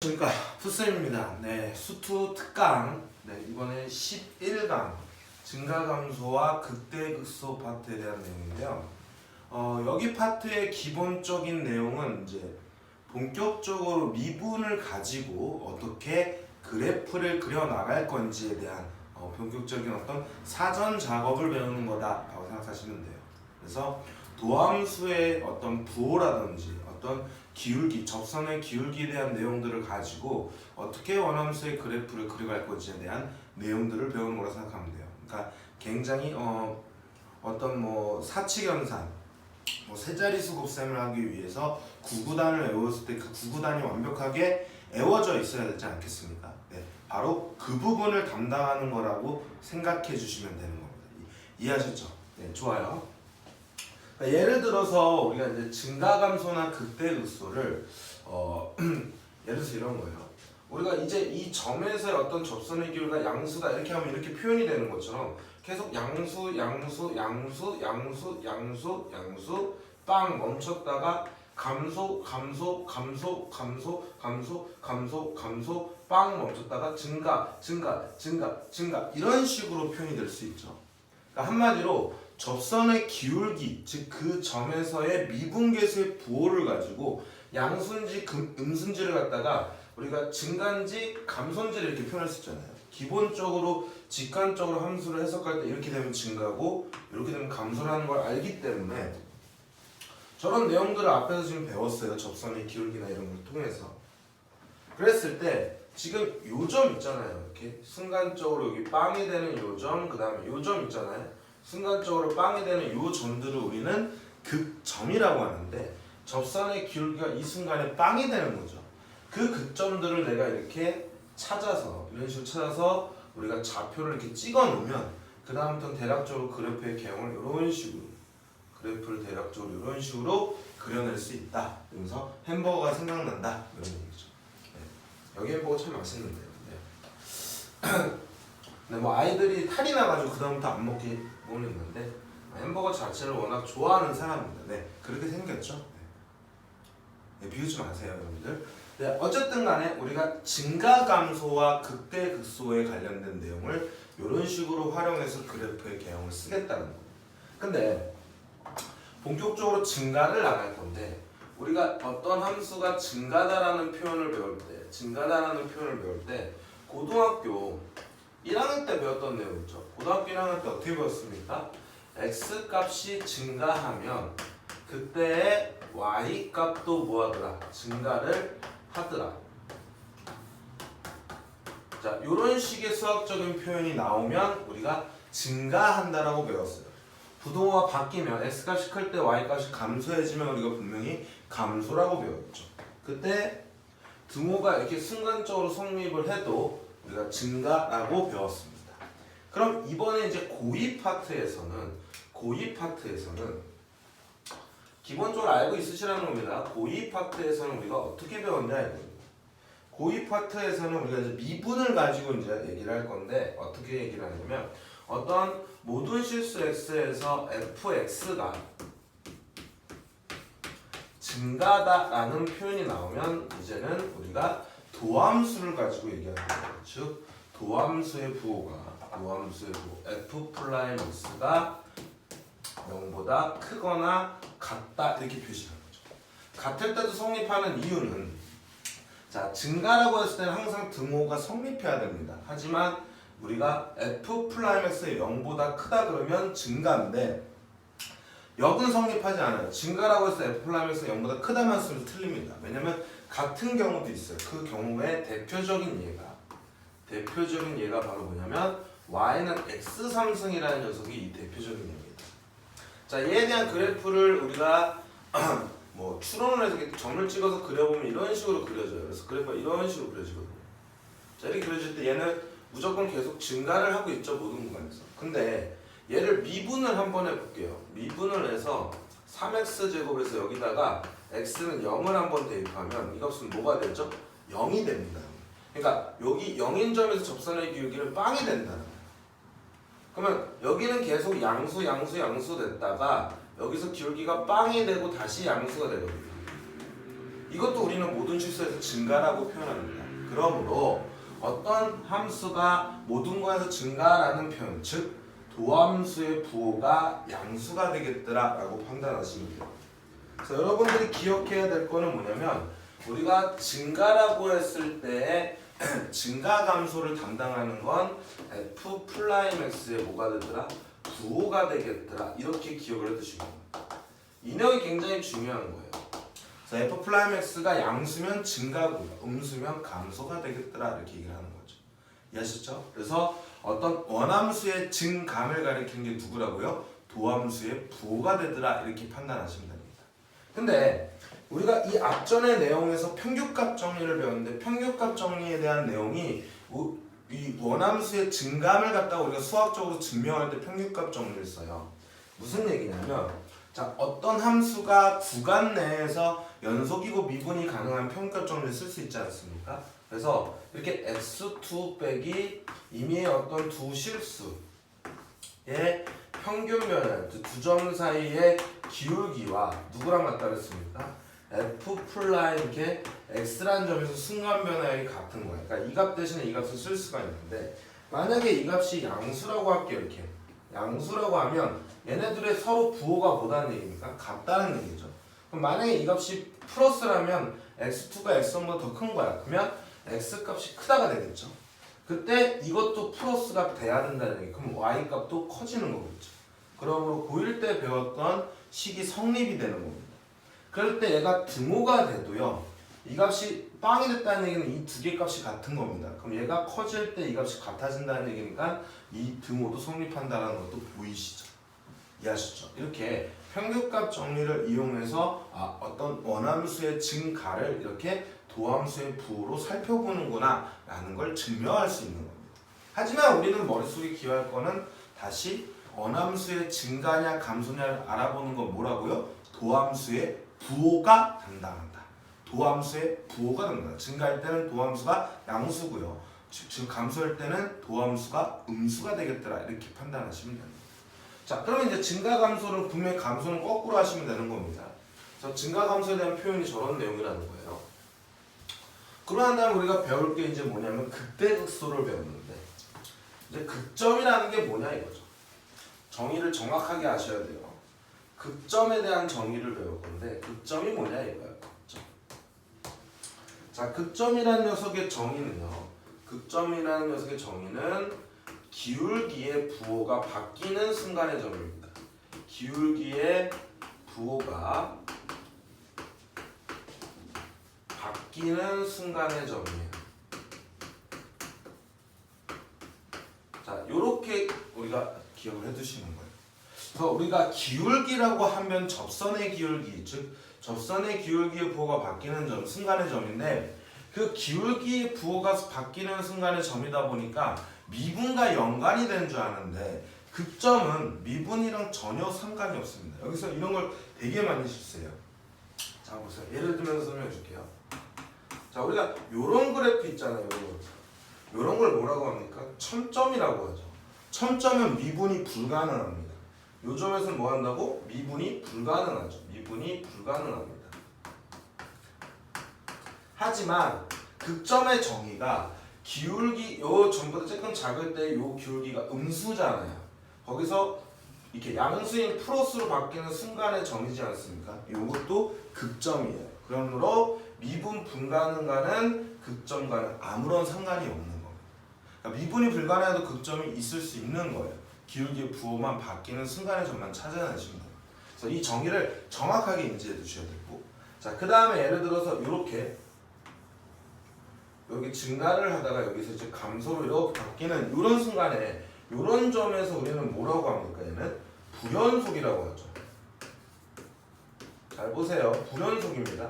그러니까 풋쌤입니다. 네, 수투 특강. 네, 이번에 11강 증가 감소와 극대극소 파트에 대한 내용인데요. 여기 파트의 기본적인 내용은 이제 본격적으로 미분을 가지고 어떻게 그래프를 그려 나갈 건지에 대한 본격적인 어떤 사전 작업을 배우는 거다라고 생각하시면 돼요. 그래서 도함수의 어떤 부호라든지 어떤 기울기, 접선의 기울기에 대한 내용들을 가지고 어떻게 원함수의 그래프를 그려갈 건지에 대한 내용들을 배우는 거라 생각하면 돼요. 그러니까 굉장히 어떤 사칙연산, 세 자릿수 곱셈을 하기 위해서 구구단을 외웠을 때 그 구구단이 완벽하게 외워져 있어야 되지 않겠습니까? 네, 바로 그 부분을 담당하는 거라고 생각해 주시면 되는 겁니다. 이해하셨죠? 네, 좋아요. 그러니까 예를 들어서 우리가 이제 증가감소나 극대극소를 예를 들어서 이런 거예요. 우리가 이제 이 점에서의 어떤 접선의 기울기가 양수다 이렇게 하면 이렇게 표현이 되는 것처럼 계속 양수 빵 멈췄다가 감소 빵 멈췄다가 증가 이런 식으로 표현이 될 수 있죠. 그러니까 한마디로 접선의 기울기, 즉 그 점에서의 미분계수의 부호를 가지고 양수인지 음수인지를 갖다가 우리가 증가인지 감소인지를 이렇게 표현할 수 있잖아요. 기본적으로 직관적으로 함수를 해석할 때 이렇게 되면 증가고 이렇게 되면 감소라는 걸 알기 때문에 저런 내용들을 앞에서 지금 배웠어요. 접선의 기울기나 이런 걸 통해서. 그랬을 때 지금 요점 있잖아요. 이렇게 순간적으로 여기 빵이 되는 요점, 그 다음에 요점 있잖아요. 순간적으로 빵이 되는 요 점들을 우리는 극점이라고 하는데 접선의 기울기가 이 순간에 빵이 되는 거죠. 그 극점들을 내가 이렇게 찾아서 이런 식으로 찾아서 우리가 좌표를 이렇게 찍어 놓으면 그 다음부터는 대략적으로 그래프의 개형을 이런 식으로 그래프를 대략적으로 이런 식으로 그려낼 수 있다. 그래서 햄버거가 생각난다 이런 얘기죠. 네. 여기 햄버거 참 맛있는데요. 네. 근데 아이들이 탈이 나가지고 그 다음부터 안 먹기 모르겠는데 햄버거 자체를 워낙 좋아하는 사람입니다. 네, 그렇게 생겼죠. 네, 비우지 마세요, 여러분들. 네, 어쨌든 간에 우리가 증가 감소와 극대 극소에 관련된 내용을 이런 식으로 활용해서 그래프의 개형을 쓰겠다는 거예요. 근데 본격적으로 증가를 나갈 건데 우리가 어떤 함수가 증가다라는 표현을 배울 때 고등학교 1학년 때 배웠던 내용 있죠. 고등학교 1학년 때 어떻게 배웠습니까? x 값이 증가하면 그때의 y 값도 뭐하더라? 증가를 하더라. 자, 이런 식의 수학적인 표현이 나오면 우리가 증가한다라고 배웠어요. 부동호가 바뀌면 x 값이 클 때 y 값이 감소해지면 우리가 분명히 감소라고 배웠죠. 그때 등호가 이렇게 순간적으로 성립을 해도 우리가 증가라고 배웠습니다. 그럼 이번에 이제 고2 파트에서는 기본적으로 알고 있으시라는 겁니다. 고2 파트에서는 우리가 어떻게 배웠냐 이겁니다. 고2 파트에서는 우리가 이제 미분을 가지고 이제 얘기를 할 건데 어떻게 얘기를 하냐면 어떤 모든 실수 x에서 fx가 증가다라는 표현이 나오면 이제는 우리가 도함수를 가지고 얘기하는 거예요. 즉 도함수의 부호 f 플라임 x가 0보다 크거나 같다 이렇게 표시하는 거죠. 같을 때도 성립하는 이유는 자 증가라고 했을 때는 항상 등호가 성립해야 됩니다. 하지만 우리가 f 플라임 x의 0보다 크다 그러면 증가인데 역은 성립하지 않아요. 증가라고 해서 f 플라임 x가 0보다 크다만 쓰면 틀립니다. 왜냐면 같은 경우도 있어요. 그 경우에 대표적인 예가 바로 뭐냐면 y는 x3승이라는 녀석이 이 대표적인 예입니다. 자, 얘에 대한 그래프를 우리가 추론을 해서 이렇게 점을 찍어서 그려보면 이런 식으로 그려져요. 그래서 그래프가 이런 식으로 그려지거든요. 자, 이렇게 그려질 때 얘는 무조건 계속 증가를 하고 있죠. 모든 구간에서. 근데 얘를 미분을 한번 해볼게요. 미분을 해서 3x제곱에서 여기다가 x는 0을 한번 대입하면 이 값은 뭐가 되죠? 0이 됩니다. 그러니까 여기 0인 점에서 접선의 기울기는 빵이 된다는 거예요. 그러면 여기는 계속 양수 됐다가 여기서 기울기가 빵이 되고 다시 양수가 되거든요. 이것도 우리는 모든 실수에서 증가라고 표현합니다. 그러므로 어떤 함수가 모든 거에서 증가라는 표현, 즉 도함수의 부호가 양수가 되겠더라 라고 판단하시면 돼요. 그래서 여러분들이 기억해야 될 거는 뭐냐면 우리가 증가라고 했을 때 증가 감소를 담당하는 건 F'X의 뭐가 되더라? 부호가 되겠더라. 이렇게 기억을 해두시면 됩니다. 이 내용이 굉장히 중요한 거예요. 그래서 F'X가 양수면 증가고요. 음수면 감소가 되겠더라. 이렇게 얘기를 하는 거죠. 이해하셨죠? 그래서 어떤 원함수의 증감을 가리키는 게 누구라고요? 도함수의 부호가 되더라. 이렇게 판단하시면 됩니다. 근데 우리가 이 앞전의 내용에서 평균값 정리를 배웠는데 평균값 정리에 대한 내용이 이 원함수의 증감을 갖다가 우리가 수학적으로 증명할 때 평균값 정리를 써요. 무슨 얘기냐면 자, 어떤 함수가 구간 내에서 연속이고 미분이 가능한 평균값 정리를 쓸 수 있지 않습니까? 그래서 이렇게 x2 빼기 임의의 어떤 두 실수의 평균 변화, 두 점 사이의 기울기와 누구랑 같다 그랬습니까? F' x라는 점에서 순간 변화율이 같은 거예요. 그러니까 이 값 대신에 이 값을 쓸 수가 있는데 만약에 이 값이 양수라고 할게요. 이렇게 양수라고 하면 얘네들의 서로 부호가 뭐다는 얘기입니까? 같다는 얘기죠. 그럼 만약에 이 값이 플러스라면 x2가 x1보다 더 큰 거야. 그러면 x 값이 크다가 되겠죠. 그때 이것도 플러스가 돼야 된다는 얘기. 그럼 y 값도 커지는 거겠죠. 그러므로 고1 때 배웠던 식이 성립이 되는 겁니다. 그럴 때 얘가 등호가 돼도요. 이 값이 빵이 됐다는 얘기는 이 두 개 값이 같은 겁니다. 그럼 얘가 커질 때 이 값이 같아진다는 얘기니까 이 등호도 성립한다는 것도 보이시죠? 이해하셨죠? 이렇게 평균값 정리를 이용해서 어떤 원함수의 증가를 이렇게 도함수의 부호로 살펴보는구나 라는 걸 증명할 수 있는 겁니다. 하지만 우리는 머릿속에 기억할 거는 다시 원함수의 증가냐 감소냐를 알아보는 건 뭐라고요? 도함수의 부호가 담당한다. 도함수의 부호가 담당한다. 증가할 때는 도함수가 양수고요. 즉 감소할 때는 도함수가 음수가 되겠더라. 이렇게 판단하시면 됩니다. 자, 그러면 이제 증가 감소는 분명히 감소는 거꾸로 하시면 되는 겁니다. 그래서 증가 감소에 대한 표현이 저런 내용이라는 거예요. 그러한 다음에 우리가 배울 게 이제 뭐냐면 극대극소를 배웠는데 이제 극점이라는 게 뭐냐 이거죠. 정의를 정확하게 아셔야 돼요. 극점에 대한 정의를 배울 건데 극점이 뭐냐 이거예요. 극점. 자, 극점이라는 녀석의 정의는요. 극점이라는 녀석의 정의는 기울기의 부호가 바뀌는 순간의 점입니다. 기울기의 부호가 바뀌는 순간의 점이에요. 자, 요렇게 우리가 기억을 해두시는 거예요. 그래서 우리가 기울기라고 하면 접선의 기울기, 즉 접선의 기울기의 부호가 바뀌는 점, 순간의 점인데 그 기울기의 부호가 바뀌는 순간의 점이다 보니까 미분과 연관이 되는 줄 아는데 극점은 미분이랑 전혀 상관이 없습니다. 여기서 이런 걸 되게 많이 실수해요. 자, 보세요. 예를 들면서 설명해 줄게요. 자, 우리가 요런 그래프 있잖아요. 요런 걸 뭐라고 합니까? 첨점이라고 하죠. 첨점은 미분이 불가능합니다. 요 점에서는 뭐 한다고? 미분이 불가능하죠. 미분이 불가능합니다. 하지만 극점의 정의가 기울기 요 점보다 조금 작을 때 요 기울기가 음수잖아요. 거기서 이렇게 양수인 플러스로 바뀌는 순간의 점이지 않습니까? 요것도 극점이에요. 그러므로 미분 불가능과는 극점과는 아무런 상관이 없는 겁니다. 그러니까 미분이 불가능해도 극점이 있을 수 있는 거예요. 기울기의 부호만 바뀌는 순간의 점만 찾아내시면 돼요. 그래서 이 정의를 정확하게 인지해 두셔야 되고, 자, 그 다음에 예를 들어서 이렇게 여기 증가를 하다가 여기서 이제 감소로 이렇게 바뀌는 이런 순간에 이런 점에서 우리는 뭐라고 합니까? 얘는 불연속이라고 하죠. 잘 보세요. 불연속입니다.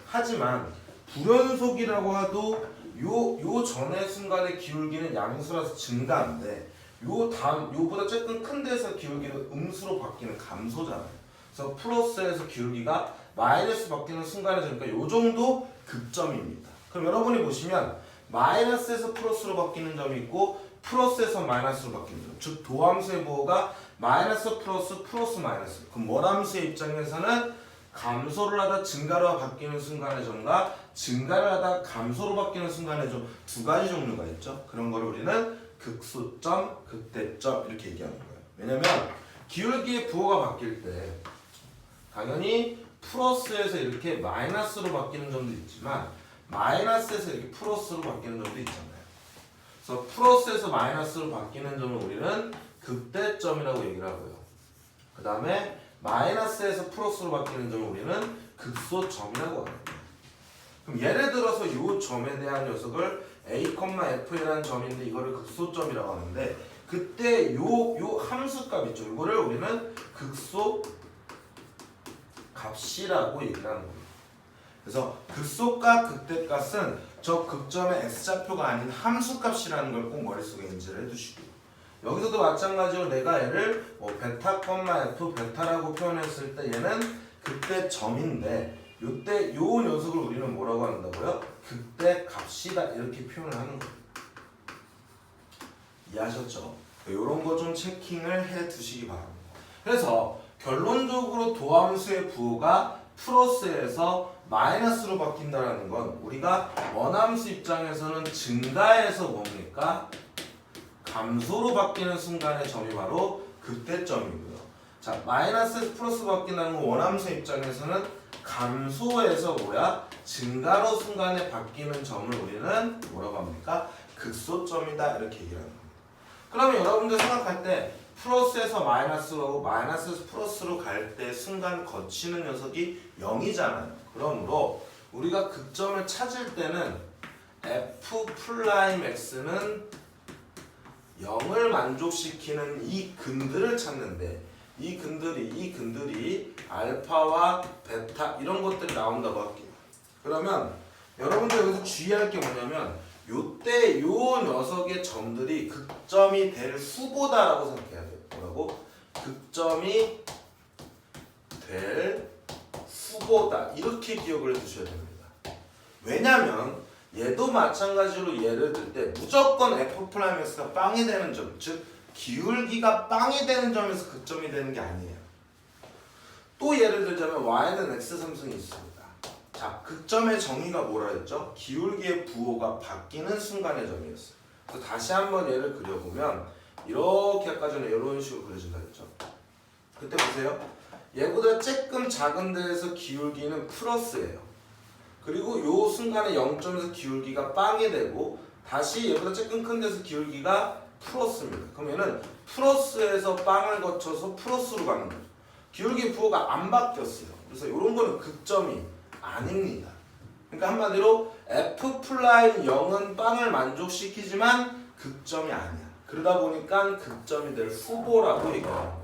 하지만 불연속이라고 해도 요 전의 순간의 기울기는 양수라서 증가인데 요보다 조금 큰 데서 기울기는 음수로 바뀌는 감소잖아요. 그래서 플러스에서 기울기가 마이너스 바뀌는 순간에 되니까 요 정도 극점입니다. 그럼 여러분이 보시면 마이너스에서 플러스로 바뀌는 점이 있고 플러스에서 마이너스로 바뀌는 점. 즉 도함수의 부호가 마이너스 플러스 플러스 마이너스. 그럼 원함수의 입장에서는 감소를 하다 증가로 바뀌는 순간의 점과 증가를 하다 감소로 바뀌는 순간의 점 두 가지 종류가 있죠. 그런 걸 우리는 극소점, 극대점 이렇게 얘기하는 거예요. 왜냐면 기울기의 부호가 바뀔 때 당연히 플러스에서 이렇게 마이너스로 바뀌는 점도 있지만 마이너스에서 이렇게 플러스로 바뀌는 점도 있잖아요. 그래서 플러스에서 마이너스로 바뀌는 점을 우리는 극대점이라고 얘기를 하고요. 그 다음에 마이너스에서 플러스로 바뀌는 점을 우리는 극소점이라고 합니다. 그럼 예를 들어서 이 점에 대한 녀석을 a, f라는 점인데 이거를 극소점이라고 하는데 그때 요 함수값 있죠. 이거를 우리는 극소 값이라고 얘기를 하는 겁니다. 그래서 극소값, 극대값은 저 극점의 x좌표가 아닌 함수값이라는 걸 꼭 머릿속에 인지를 해두시고요. 여기서도 마찬가지로 내가 얘를 베타, f, 베타라고 표현했을 때 얘는 극대점인데 요때 요 녀석을 우리는 뭐라고 한다고요? 극대값이다 이렇게 표현을 하는 거예요. 이해하셨죠? 요런 거 좀 체킹을 해 두시기 바랍니다. 그래서 결론적으로 도함수의 부호가 플러스에서 마이너스로 바뀐다는 건 우리가 원함수 입장에서는 증가해서 뭡니까? 감소로 바뀌는 순간의 점이 바로 극대점이고요. 자, 마이너스에서 플러스로 바뀐다는 건 원함수 입장에서는 감소에서 증가로 순간에 바뀌는 점을 우리는 뭐라고 합니까? 극소점이다 이렇게 얘기를 합니다. 그러면 여러분들 생각할 때 플러스에서 마이너스로 하고 마이너스에서 플러스로 갈 때 순간 거치는 녀석이 0이잖아요. 그러므로 우리가 극점을 찾을 때는 f'x는 0을 만족시키는 이 근들을 찾는데 이 근들이 알파와 베타 이런 것들이 나온다고 할게요. 그러면 여러분들 여기서 주의할 게 뭐냐면 요때 요 녀석의 점들이 극점이 될 후보다라고 생각해야 돼요. 뭐라고? 극점이 될 후보다 이렇게 기억을 해두셔야 됩니다. 왜냐면 얘도 마찬가지로 예를 들 때 무조건 f'x가 빵이 되는 점, 즉 기울기가 빵이 되는 점에서 극점이 되는 게 아니에요. 또 예를 들자면 y는 x 삼승이 있습니다. 자, 극점의 정의가 뭐라 했죠? 기울기의 부호가 바뀌는 순간의 점이었어요. 그래서 다시 한번 얘를 그려보면 이렇게 아까 전에 이런 식으로 그려진다 했죠. 그때 보세요. 얘보다 조금 작은 데에서 기울기는 플러스예요. 그리고 요 순간에 0점에서 기울기가 빵이 되고 다시 얘보다 조금 큰 데서 기울기가 플러스입니다. 그럼 얘는 플러스에서 빵을 거쳐서 플러스로 가는 거죠. 기울기 부호가 안 바뀌었어요. 그래서 이런 거는 극점이 아닙니다. 그러니까 한마디로 f'0은 빵을 만족시키지만 극점이 아니야. 그러다 보니까 극점이 될 후보라고 얘기합니다.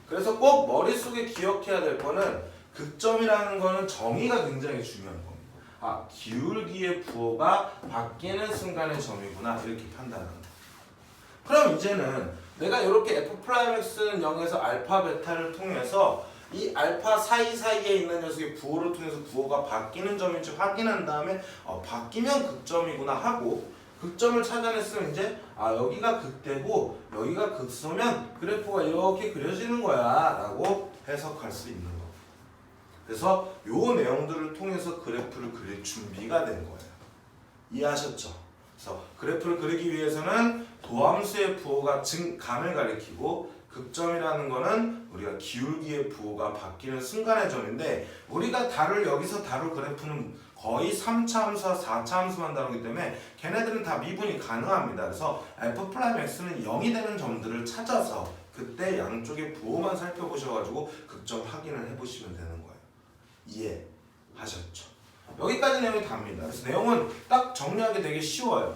그래서 꼭 머릿속에 기억해야 될 거는 극점이라는 거는 정의가 굉장히 중요한 겁니다. 아, 기울기의 부호가 바뀌는 순간의 점이구나 이렇게 판단하는 거예요. 그럼 이제는 내가 이렇게 f'x는 0에서 알파 베타를 통해서 이 알파 사이사이에 있는 녀석의 부호를 통해서 부호가 바뀌는 점인지 확인한 다음에 바뀌면 극점이구나 하고 극점을 찾아냈으면 이제 여기가 극대고 여기가 극소면 그래프가 이렇게 그려지는 거야 라고 해석할 수 있는 거예요. 그래서 요 내용들을 통해서 그래프를 그릴 준비가 된 거예요. 이해하셨죠? 그래서 그래프를 그리기 위해서는 도함수의 부호가 감을 가리키고 극점이라는 거는 우리가 기울기의 부호가 바뀌는 순간의 점인데 우리가 여기서 다룰 그래프는 거의 3차 함수와 4차 함수만 다루기 때문에 걔네들은 다 미분이 가능합니다. 그래서 f'x는 0이 되는 점들을 찾아서 그때 양쪽의 부호만 살펴보셔가지고 극점 확인을 해보시면 되는 거예요. 이해하셨죠? 여기까지 내용이 답니다. 그래서 내용은 딱 정리하기 되게 쉬워요.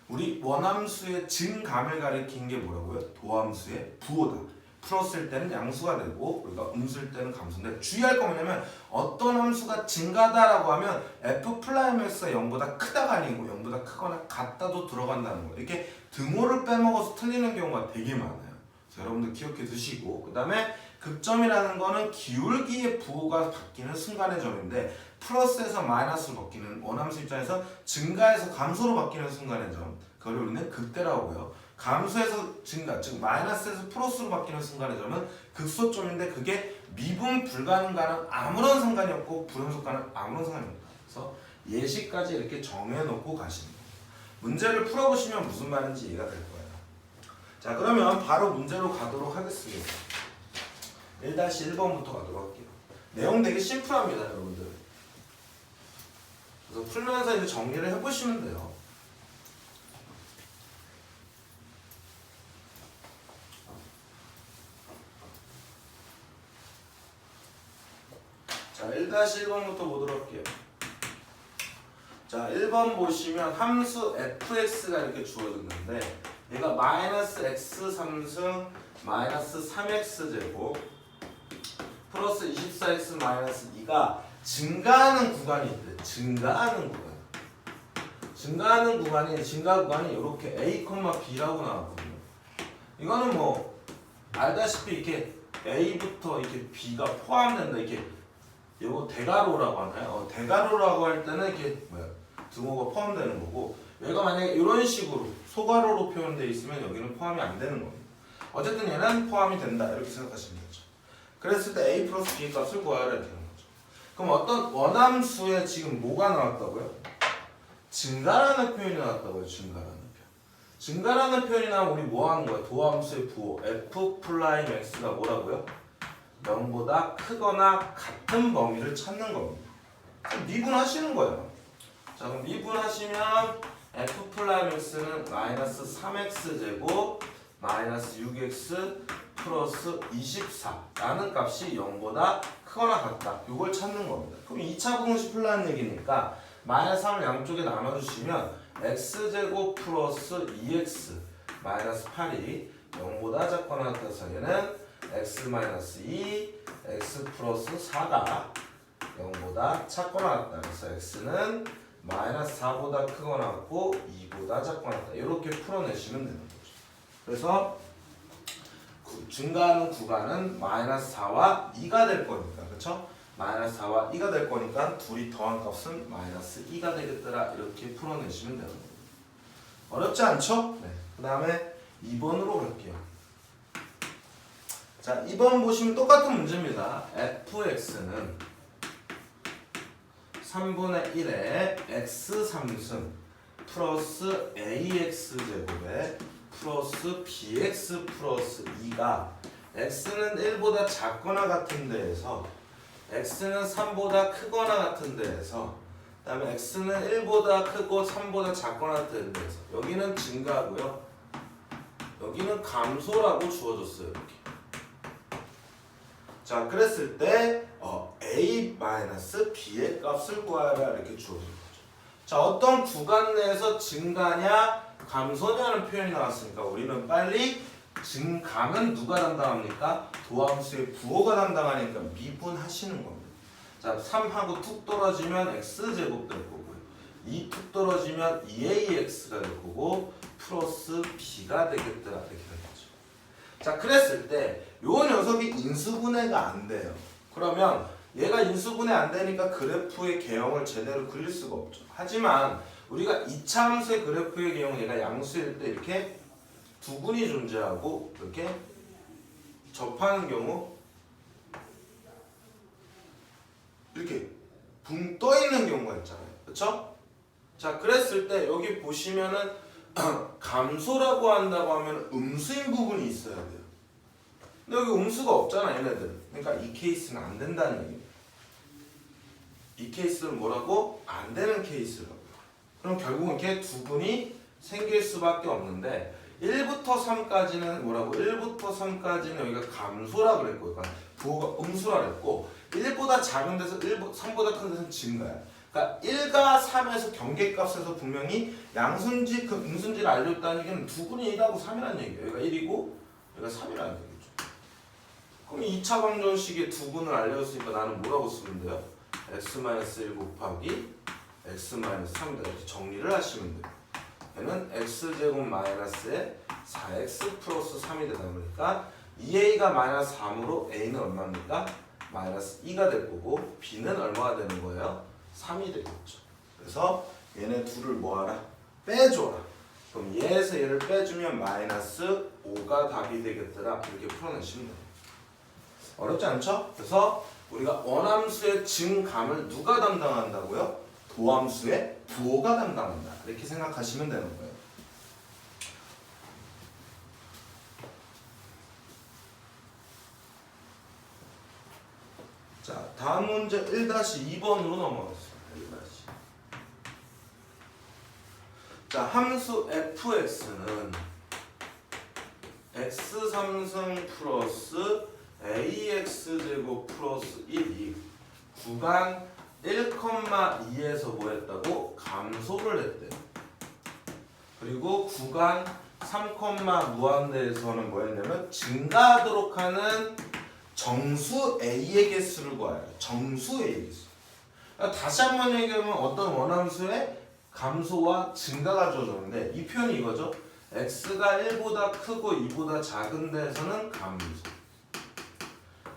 우리 원함수의 증감을 가리킨 게 뭐라고요? 도함수의 부호다. 플러스일 때는 양수가 되고 우리가 음수일 때는 감수인데 주의할 거 뭐냐면 어떤 함수가 증가다라고 하면 f'x가 0보다 크다가 아니고 0보다 크거나 같다도 들어간다는 거예요. 이렇게 등호를 빼먹어서 틀리는 경우가 되게 많아요. 그래서 여러분들 기억해 두시고 그 다음에 극점이라는 거는 기울기의 부호가 바뀌는 순간의 점인데 플러스에서 마이너스로 바뀌는 원함수 입장에서 증가에서 감소로 바뀌는 순간의 점 그걸 우리는 극대라고요. 감소에서 증가 즉 마이너스에서 플러스로 바뀌는 순간의 점은 극소점인데 그게 미분 불가능과는 아무런 상관이 없고 불연속과는 아무런 상관이 없다. 그래서 예시까지 이렇게 정해놓고 가시는 거예요. 문제를 풀어보시면 무슨 말인지 이해가 될 거예요. 자, 그러면 바로 문제로 가도록 하겠습니다. 1-1번부터 가도록 할게요. 내용 되게 심플합니다, 여러분들. 그래서 풀면서 이제 정리를 해보시면 돼요. 자, 1-1번부터 보도록 할게요. 자, 1번 보시면 함수 fx가 이렇게 주어졌는데 얘가 마이너스 x 3승 마이너스 3x 제곱 플러스 24x 마이너스 2가 증가하는 구간이 있대. 증가하는 구간이 증가 구간이 이렇게 a, b라고 나왔거든요. 이거는 뭐 알다시피 이렇게 a부터 이렇게 b가 포함된다. 이렇게 이거 대괄호라고 하나요? 대괄호라고 할 때는 이렇게 등호가 포함되는 거고, 얘가 만약에 이런 식으로 소괄호로 표현되어 있으면 여기는 포함이 안 되는 겁니다. 어쨌든 얘는 포함이 된다 이렇게 생각하시면 되죠. 그랬을 때 a 플러스 b 값을 구하라 이렇게 되는 거죠. 그럼 어떤 원함수에 지금 뭐가 나왔다고요? 증가라는 표현이 나왔다고요. 증가라는 표현이 나오면 우리 뭐 하는 거야? 도함수의 부호 f 프라임 x가 뭐라고요? 0보다 크거나 같은 범위를 찾는 겁니다. 미분하시는 거예요. 자, 그럼 미분하시면 f 프라임 x는 마이너스 3x 제곱 마이너스 6x 플러스 24라는 값이 0보다 크거나 같다. 이걸 찾는 겁니다. 그럼 2차 공식 풀라는 얘기니까 마이너스 3을 양쪽에 나눠주시면 x제곱 플러스 2x 마이너스 8이 0보다 작거나 같아서 얘는 x-2 x 플러스 4가 0보다 작거나 같다. 그래서 x는 마이너스 4보다 크거나 같고 2보다 작거나 같다. 이렇게 풀어내시면 되는 거죠. 그래서 증가하는 구간은 마이너스 4와 2가 될 거니까, 그렇죠? 마이너스 4와 2가 될 거니까 둘이 더한 값은 마이너스 2가 되겠더라. 이렇게 풀어내시면 되는 거예요. 어렵지 않죠? 네. 그 다음에 2번으로 갈게요. 자, 2번 보시면 똑같은 문제입니다. fx는 3분의 1에 x 3승 플러스 ax 제곱에 플러스 bx 플러스 2가 x는 1보다 작거나 같은 데에서 x는 3보다 크거나 같은 데에서 그 다음에 x는 1보다 크고 3보다 작거나 같은 데에서 여기는 증가고요. 여기는 감소라고 주어졌어요. 이렇게. 자, 그랬을 때 a-b의 값을 구하라 이렇게 주어진 거죠. 자, 어떤 구간 내에서 증가냐 감소냐는 표현이 나왔으니까 우리는 빨리 증감은 누가 담당합니까? 도함수의 부호가 담당하니까 미분하시는 겁니다. 자, 3하고 툭 떨어지면 x제곱 될 거고요. 2 툭 떨어지면 2ax가 될 거고 플러스 b가 되겠더라 이렇게 되는 거죠. 자, 그랬을 때 요 녀석이 인수분해가 안 돼요. 그러면 얘가 인수분해 안 되니까 그래프의 개형을 제대로 그릴 수가 없죠. 하지만 우리가 이차함수의 그래프의 개형 얘가 양수일 때 이렇게 두 분이 존재하고 이렇게 접하는 경우 이렇게 붕 떠 있는 경우가 있잖아요. 그렇죠? 자, 그랬을 때 여기 보시면은 감소라고 한다고 하면 음수인 부분이 있어야 돼요. 근데 여기 음수가 없잖아, 얘네들은. 그러니까 이 케이스는 안 된다는 얘기입니다. 이 케이스는 뭐라고? 안 되는 케이스라고. 그럼 결국은 이렇게 두 분이 생길 수밖에 없는데 1부터 3까지는 뭐라고? 1부터 3까지는 여기가 감소라 그랬고, 그러니까 부호가 음수라 그랬고 1보다 작은 데서 3보다 큰 데서는 증가야. 그러니까 1과 3에서 경계값에서 분명히 양순지, 음순지를 알려줬다는 얘기는 두 분이 1하고 3이라는 얘기예요. 여기가 1이고 여기가 3이라는 얘기죠. 그럼 2차 방정식의 두 분을 알려줬으니까 나는 뭐라고 쓰면 돼요? x-1 곱하기 x-3이다. 이렇게 정리를 하시면 돼요. 얘는 x제곱 마이너스에 4x 플러스 3이 되다 보니까 2a가 마이너스 3으로 a는 얼마입니까? 마이너스 2가 될 거고 b는 얼마가 되는 거예요? 3이 되겠죠. 그래서 얘네 둘을 뭐하라? 빼줘라. 그럼 얘에서 얘를 빼주면 마이너스 5가 답이 되겠더라. 이렇게 풀어내시면 돼요. 어렵지 않죠? 그래서 우리가 원함수의 증감을 누가 담당한다고요? 도함수의 부호가 담당한다. 이렇게 생각하시면 되는 거예요. 자, 다음 문제 1-2번으로 넘어가겠습니다. 1-. 자, 함수 fx는 x3승 플러스 ax제곱 플러스 1이 구간 1,2에서 뭐 했다고? 감소를 했대요. 그리고 구간 3, 무한대에서는 뭐 했냐면 증가하도록 하는 정수 a의 개수를 구해요. 정수 a의 개수. 그러니까 다시 한번 얘기하면 어떤 원함수의 감소와 증가가 주어졌는데 이 표현이 이거죠. x가 1보다 크고 2보다 작은 데에서는 감소,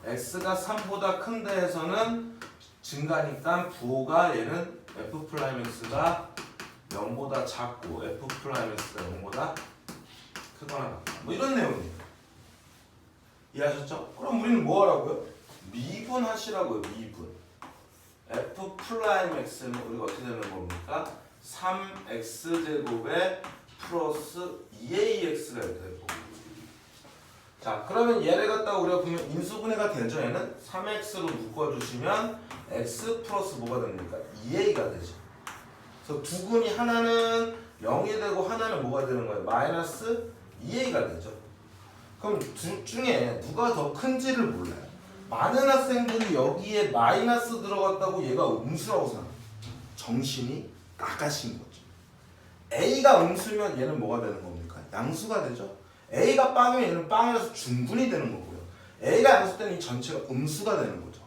x가 3보다 큰 데에서는 증가니까 부호가 얘는 f'x가 0보다 작고 f'x가 0보다 크거나 같다. 뭐 이런 내용이에요. 이해하셨죠? 그럼 우리는 뭐 하라고요? 미분하시라고요. 미분. f'x는 우리가 어떻게 되는 겁니까? 3x제곱에 플러스 2ax가 이렇게 될 거고. 자, 그러면 얘를 갖다가 우리가 보면 인수분해가 되죠. 얘는 3x로 묶어주시면 x 플러스 뭐가 됩니까? 2a가 되죠. 그래서 두 근이 하나는 0이 되고 하나는 뭐가 되는 거예요? 마이너스 2a가 되죠. 그럼 둘 중에 누가 더 큰지를 몰라요. 많은 학생들이 여기에 마이너스 들어갔다고 얘가 음수라고 생각해요. 정신이 나가신 거죠. a가 음수면 얘는 뭐가 되는 겁니까? 양수가 되죠. a가 빵이면 얘는 빵이라서 중분이 되는 거고요. a가 양수 때는 이 전체가 음수가 되는 거죠.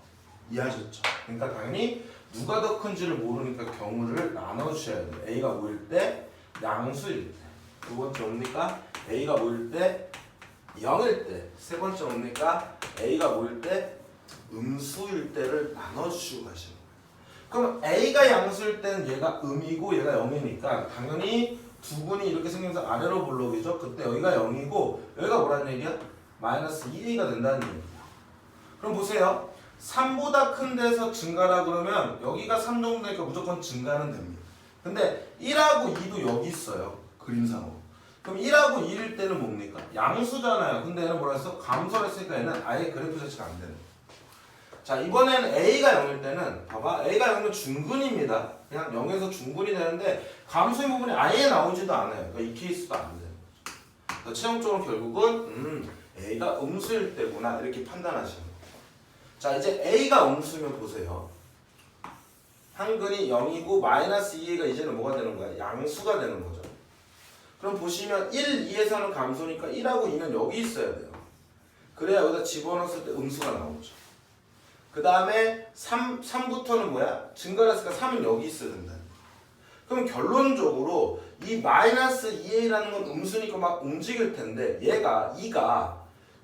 이해하셨죠? 그러니까 당연히 누가 더 큰지를 모르니까 경우를 나눠주셔야 돼요. a가 뭐일 때? 양수일 때. 두 번째 뭡니까? a가 뭐일 때? 0일 때. 세 번째 뭡니까? a가 뭐일 때? 음수일 때를 나눠주시고 가시는 거예요. 그럼 a가 양수일 때는 얘가 음이고 얘가 0이니까 당연히 두 분이 이렇게 생겨서 아래로 볼록이죠. 그때 여기가 0이고 여기가 뭐라는 얘기야? 마이너스 2a가 된다는 얘기야. 그럼 보세요. 3보다 큰 데서 증가라 그러면 여기가 3 정도 되니까 무조건 증가는 됩니다. 근데 1하고 2도 여기 있어요. 그림상으로. 그럼 1하고 2일 때는 뭡니까? 양수잖아요. 근데 얘는 뭐라 했어? 감소를 했으니까 얘는 아예 그래프 자체가 안 되는 거예요. 자, 이번에는 a가 0일 때는 봐봐. a가 0이면 중근입니다. 그냥 0에서 중근이 되는데 감소의 부분이 아예 나오지도 않아요. 그러니까 이 케이스도 안 돼요. 그래서 최종적으로 결국은 a가 음수일 때구나 이렇게 판단하시는 거예요. 자, 이제 a가 음수면 보세요. 한 근이 0이고 마이너스 2a가 이제는 뭐가 되는 거야? 양수가 되는 거죠. 그럼 보시면 1, 2에서는 감소니까 1하고 2는 여기 있어야 돼요. 그래야 여기다 집어넣었을 때 음수가 나오죠. 그 다음에 3부터는 뭐야? 증가를 했으니까 3은 여기 있어야 된다. 그럼 결론적으로 이 마이너스 2a라는 건 음수니까 막 움직일 텐데 얘가 2가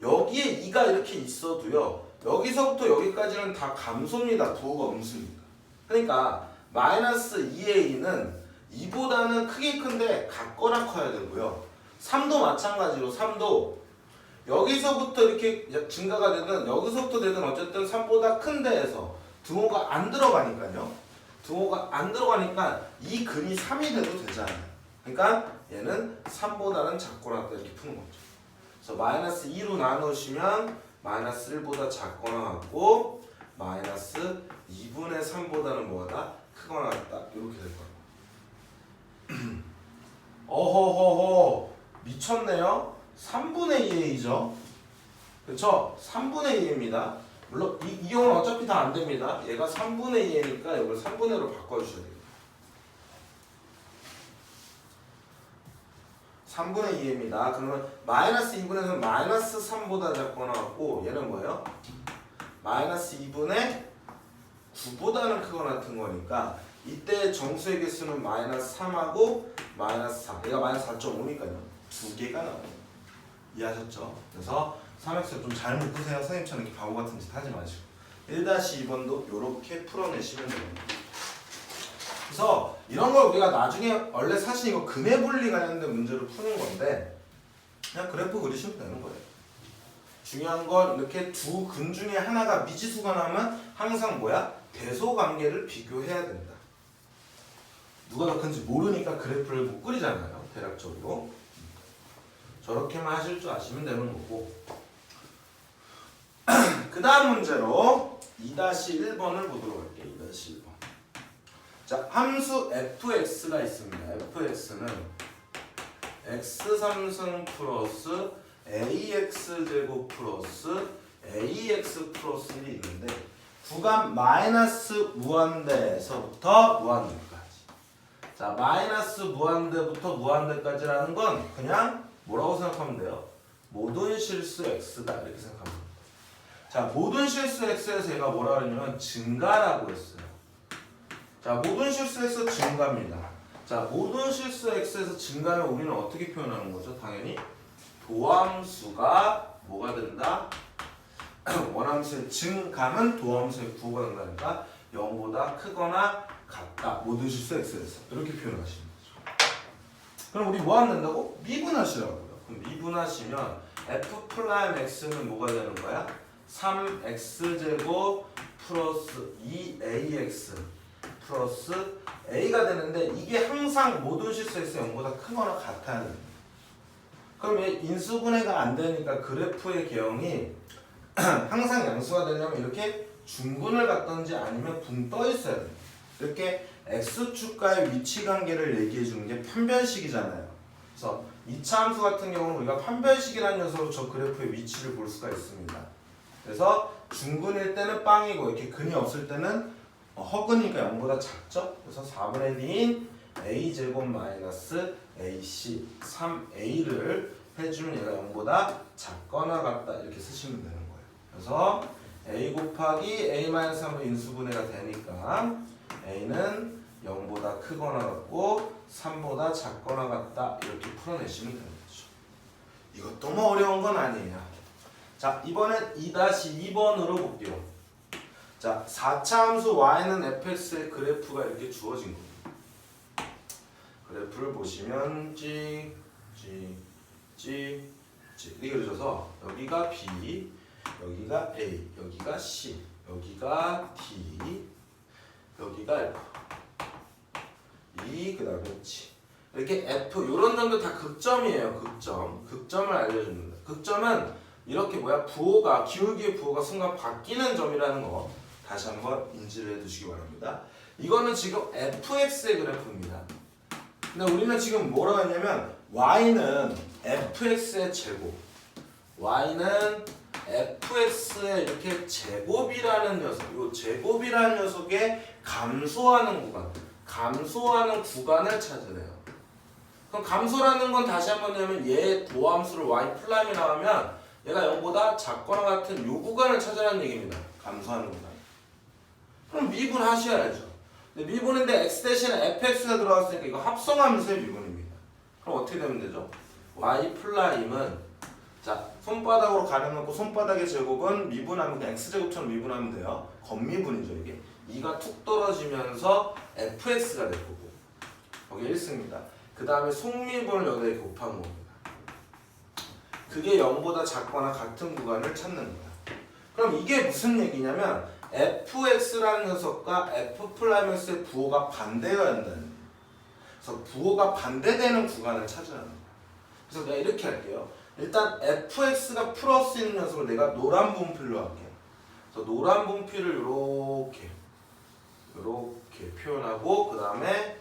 여기에 2가 이렇게 있어도요. 여기서부터 여기까지는 다 감소입니다. 부호가 음수니까. 그러니까 마이너스 2a는 2보다는 크게 큰데 같거나 커야 되고요. 3도 마찬가지로 3도 여기서부터 이렇게 증가가 되든 여기서부터 되든 어쨌든 3보다 큰 데에서 등호가 안 들어가니까요. 등호가 안 들어가니까 이 근이 3이 돼도 되잖아요. 그러니까 얘는 3보다는 작거나 같다 이렇게 푸는 거죠. 그래서 마이너스 2로 나누시면 마이너스 1보다 작거나 같고 마이너스 2분의 3보다는 뭐하다? 크거나 같다. 이렇게 될 거예요. 어허허허 미쳤네요. 3분의 2a죠. 그렇죠? 3분의 2입니다. 물론 이 경우는 어차피 다 안 됩니다. 얘가 3분의 2니까 이걸 3분의 1로 바꿔주셔야 돼요. 3분의 2입니다. 그러면 마이너스 2분의 3은 마이너스 3보다 작거나 같고 얘는 뭐예요? 마이너스 2분의 9보다는 크거나 같은 거니까 이때 정수의 개수는 마이너스 3하고 마이너스 4. 얘가 마이너스 4.5니까요. 두 개가 나와요. 이해하셨죠? 그래서 3x를 좀 잘 묶으세요. 선생님처럼 이렇게 바보 같은 짓 하지 마시고 1-2번도 이렇게 풀어내시면 됩니다. 그래서 이런 걸 우리가 나중에 원래 사실 이거 근해 분리 관련된 문제를 푸는 건데 그냥 그래프 그리시면 되는 거예요. 중요한 건 이렇게 두 근 중에 하나가 미지수가 나면 항상 뭐야? 대소 관계를 비교해야 된다. 누가 더 큰지 모르니까 그래프를 못 그리잖아요. 대략적으로. 저렇게만 하실 줄 아시면 되는 거고. 그 다음 문제로 2-1번을 보도록 할게요. 2-1번. 자, 함수 fx가 있습니다. fx는 x3승 플러스 ax제곱 플러스 ax 플러스 1이 있는데 구간 마이너스 무한대에서부터 무한대까지. 자, 마이너스 무한대부터 무한대까지라는 건 그냥 뭐라고 생각하면 돼요? 모든 실수 x다 이렇게 생각하면 돼요. 자, 모든 실수 x에서 얘가 뭐라 그러냐면 증가라고 했어요. 자, 모든 실수 x 증가입니다. 자, 모든 실수 x에서 증가면 우리는 어떻게 표현하는 거죠? 당연히 도함수가 뭐가 된다? 원함수의 증가면 도함수의 부호가 된다니까 0보다 크거나 같다. 모든 실수 x에서 이렇게 표현하시는 거죠. 그럼 우리 뭐 하면 된다고? 미분하시라고요. 그럼 미분하시면 f 프라임 x는 뭐가 되는 거야? 3x제곱 플러스 2ax 플러스 a가 되는데 이게 항상 모든 실수 x 0보다 크거나 같아야 됩니다. 그럼 얘 인수분해가 안 되니까 그래프의 개형이 항상 양수가 되려면 이렇게 중근을 갖던지 아니면 붕 떠 있어야 돼요. 이렇게 x축과의 위치 관계를 얘기해 주는 게 판별식이잖아요. 그래서 2차 함수 같은 경우는 우리가 판별식이라는 녀석으로 저 그래프의 위치를 볼 수가 있습니다. 그래서 중근일 때는 빵이고 이렇게 근이 없을 때는 허근이니까 0보다 작죠? 그래서 4분의 D인 a제곱 마이너스 ac 3a를 해주면 얘가 0보다 작거나 같다 이렇게 쓰시면 되는 거예요. 그래서 a 곱하기 a-3로 인수분해가 되니까 a는 0보다 크거나 같고 3보다 작거나 같다 이렇게 풀어내시면 되는 거죠. 이것도 뭐 어려운 건 아니에요. 자, 이번엔 2-2번으로 볼게요. 자, 4차 함수 y는 fx의 그래프가 이렇게 주어진 겁니다. 그래프를 보시면 이렇게 그려져서 여기가 b, 여기가 a, 여기가 c, 여기가 d, 여기가 f, 그 다음에 g 이렇게 f 요런 점도 다 극점이에요. 극점을 알려줍니다. 극점은 이렇게 부호가 기울기의 부호가 순간 바뀌는 점이라는 거 다시 한번 인지를 해두시기 바랍니다. 이거는 지금 fx의 그래프입니다. 근데 우리는 지금 뭐라고 했냐면 y는 fx의 제곱, y는 fx의 이렇게 제곱이라는 녀석, 이 제곱이라는 녀석의 감소하는 구간을 찾으래요. 그럼 감소라는 건 다시 한번 얘기하면 얘의 도함수를 y 플라임이 나오면 얘가 0보다 작거나 같은 요 구간을 찾으라는 얘기입니다. 감소하는 구간. 그럼 미분하셔야죠. 근데 미분인데 x 대신에 fx가 들어갔으니까 이거 합성함수의 미분입니다. 그럼 어떻게 되면 되죠? y 플라임은 자 손바닥으로 가려놓고 손바닥의 제곱은 미분하면 그냥 x제곱처럼 미분하면 돼요. 겉미분이죠 이게. 2가 툭 떨어지면서 fx가 될 거고 여기 1승입니다. 그 다음에 속미분을 여기에 곱한 겁니다. 그게 0보다 작거나 같은 구간을 찾는 거야. 그럼 이게 무슨 얘기냐면 fx라는 녀석과 f'x의 부호가 반대가 된다는 거예요. 그래서 부호가 반대되는 구간을 찾으라는 거예요. 그래서 내가 이렇게 할게요. 일단 fx가 플러스 있는 녀석을 내가 노란 분필로 할게요. 그래서 노란 분필을 이렇게 표현하고 그 다음에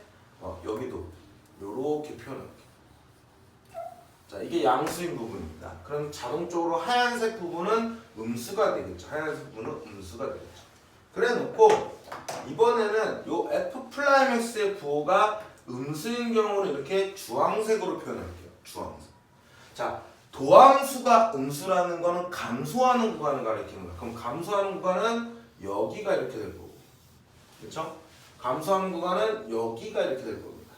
여기도 이렇게 표현할게요. 자, 이게 양수인 부분입니다. 그럼 자동적으로 하얀색 부분은 음수가 되겠죠. 하얀색 부분은 음수가 되겠죠. 그래 놓고 이번에는 요 f'x의 부호가 음수인 경우는 이렇게 주황색으로 표현할게요. 주황색. 자, 도함수가 음수라는 거는 감소하는 구간을 가리키는 거야. 그럼 감소하는 구간은 여기가 이렇게 될 거고. 그렇죠? 감소하는 구간은 여기가 이렇게 될 겁니다.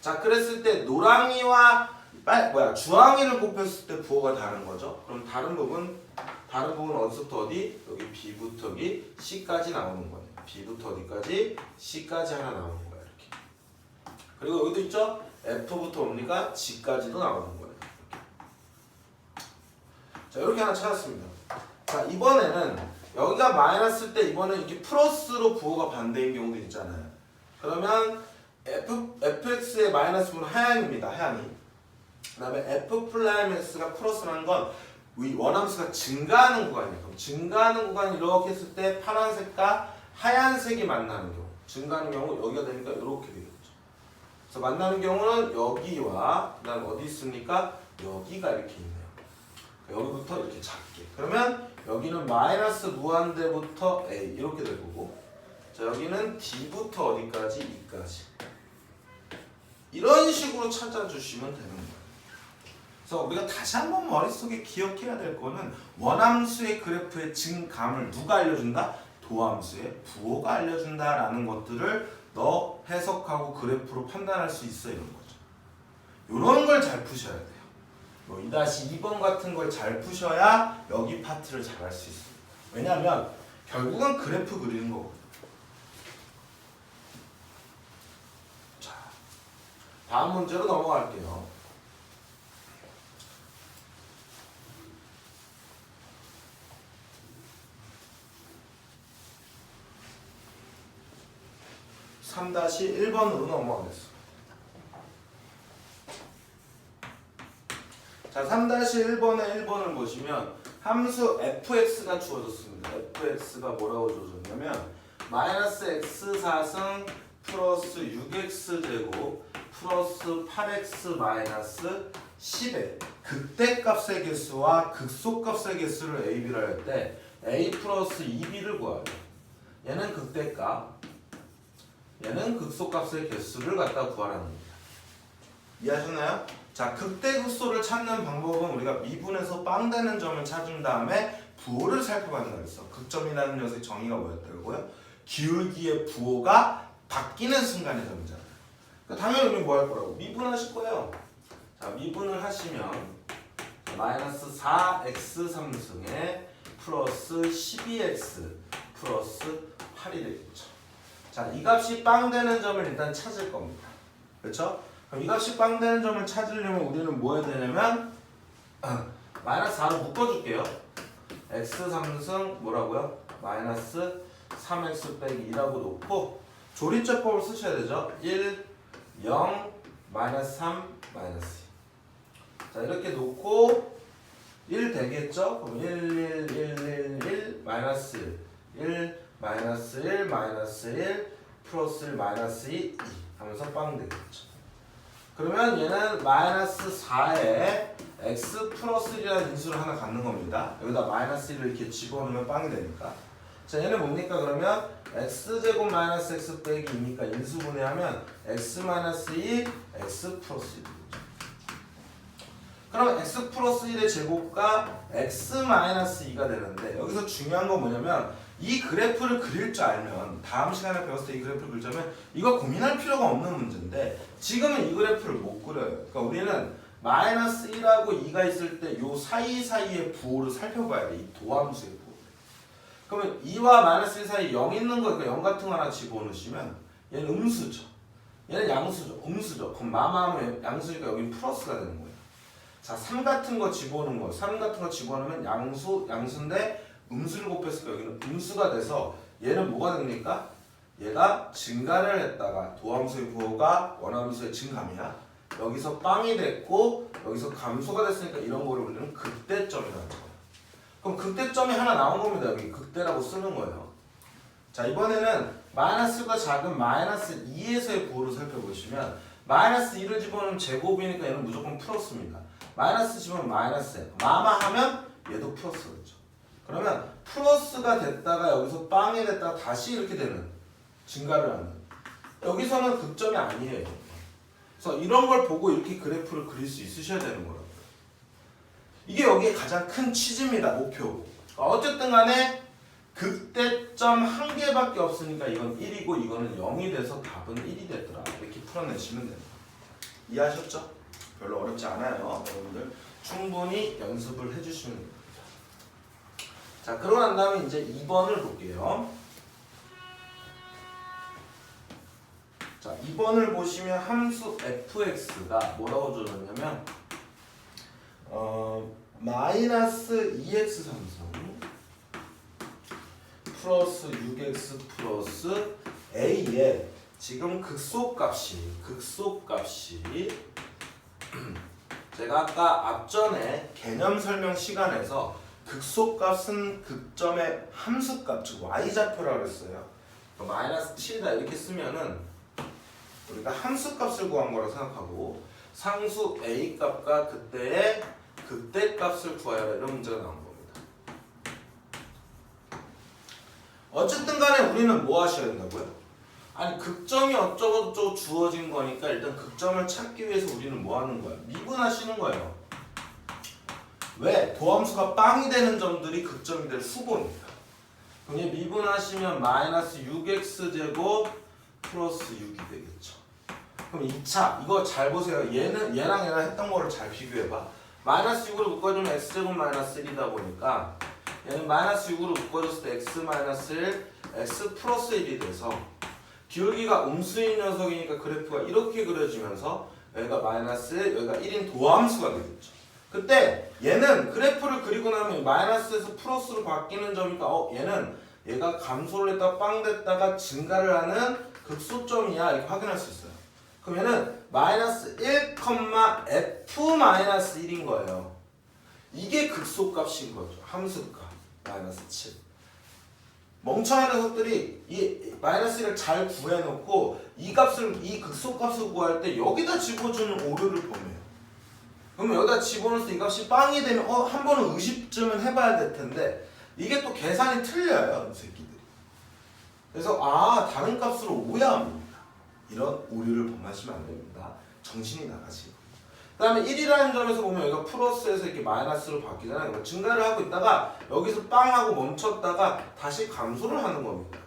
자, 그랬을 때 노랑이와 주황이를 곱했을 때 부호가 다른 거죠. 그럼 다른 부분은 어디서부터 어디? 여기 B부터 여기 C까지 나오는 거예요. B부터 어디까지? C까지 하나 나오는 거예요. 이렇게. 그리고 여기도 있죠? F부터 옵니까? G까지도 나오는 거예요. 이렇게. 자, 이렇게 하나 찾았습니다. 자, 이번에는 여기가 마이너스일 때 이번엔 이렇게 플러스로 부호가 반대인 경우도 있잖아요. 그러면 fx의 마이너스분은 하향입니다. 하향이. 그 다음에 f 플라임 x가 플러스라는 건 원함수가 증가하는 구간이에요. 그럼 증가하는 구간이 이렇게 했을 때 파란색과 하얀색이 만나는 경우, 증가하는 경우 여기가 되니까 이렇게 되겠죠. 그래서 만나는 경우는 여기와 그다음 어디 있습니까? 여기가 이렇게 있네요. 여기부터 이렇게 작게. 그러면 여기는 마이너스 무한대부터 a 이렇게 될 거고, 자 여기는 d부터 어디까지? e까지. 이런 식으로 찾아주시면 되는 거예요. 그래서 우리가 다시 한번 머릿속에 기억해야 될 거는 원함수의 그래프의 증감을 누가 알려준다? 도함수의 부호가 알려준다라는 것들을 너 해석하고 그래프로 판단할 수 있어 이런 거죠. 이런 걸 잘 푸셔야 돼요. 2-2번 같은 걸 잘 푸셔야 여기 파트를 잘 할 수 있어요. 왜냐하면 결국은 그래프 그리는 거거든요. 자, 다음 문제로 넘어갈게요. (3-1번으로) 넘어가겠습니다. 자, 3-1번의 1번을 보시면 함수 fx가 주어졌습니다. fx가 뭐라고 주어졌냐면 마이너스 x 4승 플러스 6x 제곱 플러스 8x 마이너스 10의 극대값의 개수와 극소값의 개수를 a, b를 할 때 a 플러스 2b를 구하래요. 얘는 극대값, 얘는 극소값의 개수를 갖다 구하라는 겁니다. 이해하셨나요? 자, 극대극소를 찾는 방법은 우리가 미분에서 빵 되는 점을 찾은 다음에 부호를 살펴봤다 그랬어. 극점이라는 녀석의 정의가 뭐였다고요? 기울기의 부호가 바뀌는 순간의 점이잖아요. 그러니까 당연히 우리 뭐 할 거라고? 미분하실 거예요. 자, 미분을 하시면 마이너스 4x 3승에 플러스 12x 플러스 8이 되겠죠. 자, 이 값이 빵 되는 점을 일단 찾을 겁니다. 그렇죠? 그럼 이 값이 빵 되는 점을 찾으려면 우리는 뭐 해야 되냐면 마이너스 4로 묶어줄게요. x 3승 뭐라고요? 마이너스 3x 빼기 2라고 놓고 조리제법을 쓰셔야 되죠. 1, 0, 마이너스 3, 마이너스 2. 자, 이렇게 놓고 1 되겠죠? 그럼 1, 1, 1, 1, 1, 마이너스 1, 1, 마이너스 1, 마이너스 1, 플러스 1, 마이너스 2, 2 하면서 빵 되겠죠. 그러면 얘는 마이너스 4에 x 플러스 1이라는 인수를 하나 갖는 겁니다. 여기다 마이너스 1을 이렇게 집어넣으면 빵이 되니까. 자, 얘는 뭡니까? 그러면 x제곱 마이너스 x 빼기 2니까 인수분해하면 x 마이너스 2, x 플러스 1. 그럼 x 플러스 1의 제곱과 x 마이너스 2가 되는데 여기서 중요한 건 뭐냐면 이 그래프를 그릴 줄 알면 다음 시간에 배웠을 때 이 그래프를 그리자면 이거 고민할 필요가 없는 문제인데 지금은 이 그래프를 못 그려요. 그러니까 우리는 마이너스 1하고 2가 있을 때 요 사이사이의 부호를 살펴봐야 돼. 이 도함수의 부호. 그러면 2와 마이너스 1 사이에 0 있는 거, 그러니까 0 같은 거 하나 집어넣으시면 얘는 음수죠. 얘는 양수죠. 음수죠. 그럼 마마하면 양수니까 여기 플러스가 되는 거예요. 자, 3 같은 거 집어넣는 거예요. 3 같은 거 집어넣으면 양수인데 음수를 곱했으니까 여기는 음수가 돼서 얘는 뭐가 됩니까? 얘가 증가를 했다가 도함수의 부호가 원함수의 증감이야. 여기서 빵이 됐고 여기서 감소가 됐으니까 이런 거를 우리는 극대점이라는 거예요. 그럼 극대점이 하나 나온 겁니다. 여기 극대라고 쓰는 거예요. 자, 이번에는 마이너스가 작은 마이너스 2에서의 부호를 살펴보시면 마이너스 2를 집어넣으면 제곱이니까 얘는 무조건 플러스입니다. 마이너스 집어넣으면 마이너스예요. 마마하면 얘도 플러스겠죠. 그러면 플러스가 됐다가 여기서 빵이 됐다가 다시 이렇게 되는 증가를 하는 여기서는 극점이 아니에요. 그래서 이런 걸 보고 이렇게 그래프를 그릴 수 있으셔야 되는 거라고요. 이게 여기에 가장 큰 취지입니다. 목표. 어쨌든 간에 극대점 한 개밖에 없으니까 이건 1이고 이거는 0이 돼서 답은 1이 됐더라. 이렇게 풀어내시면 됩니다. 이해하셨죠? 별로 어렵지 않아요. 여러분들 충분히 연습을 해주시면 됩니다. 자, 그러고 난 다음에 이제 2번을 볼게요. 자, 2번을 보시면 함수 fx가 뭐라고 줘졌냐면 마이너스 2x 상승 플러스 6x 플러스 a의 지금 극소값이 제가 아까 앞전에 개념 설명 시간에서 극소값은 극점의 함수값 즉 y좌표라고 했어요. 마이너스 7이다 이렇게 쓰면은 우리가 함수값을 구한 거라고 생각하고 상수 a 값과 그때의 극대값을 구하여라 이런 문제가 나온 겁니다. 어쨌든 간에 우리는 뭐 하셔야 된다고요? 아니 극점이 어쩌고저쩌고 주어진 거니까 일단 극점을 찾기 위해서 우리는 뭐 하는 거야? 미분하시는 거예요. 왜? 도함수가 빵이 되는 점들이 극점이 될 수보니까. 그럼 미분하시면 마이너스 6x제곱 플러스 6이 되겠죠. 그럼 2차 이거 잘 보세요. 얘랑 했던 거를 잘 비교해봐. 마이너스 6으로 묶어주면 x제곱 마이너스 1이다 보니까 얘는 마이너스 6으로 묶어줬을 때 x 마이너스 1 x 플러스 1이 돼서 기울기가 음수인 녀석이니까 그래프가 이렇게 그려지면서 여기가 마이너스 1, 여기가 1인 도함수가 되겠죠. 그때 얘는 그래프를 그리고 나면 마이너스에서 플러스로 바뀌는 점이니까 얘는 얘가 감소를 했다가 빵 됐다가 증가를 하는 극소점이야 이렇게 확인할 수 있어요. 그럼 얘는 마이너스 1, f 마이너스 1인 거예요. 이게 극소값인 거죠. 함수값 마이너스 7. 멍청한 녀석들이 이 마이너스 1을 잘 구해놓고 이 극소값을 구할 때 여기다 집어주는 오류를 범해요. 그러면 여기다 집어넣어서 이 값이 빵이 되면 한 번은 의식쯤은 해봐야 될 텐데 이게 또 계산이 틀려요 이 새끼들이. 그래서 다른 값으로 오해합니다. 이런 오류를 범하시면 안 됩니다. 정신이 나가시고. 그 다음에 1이라는 점에서 보면 여기가 플러스에서 이렇게 마이너스로 바뀌잖아요. 증가를 하고 있다가 여기서 빵 하고 멈췄다가 다시 감소를 하는 겁니다.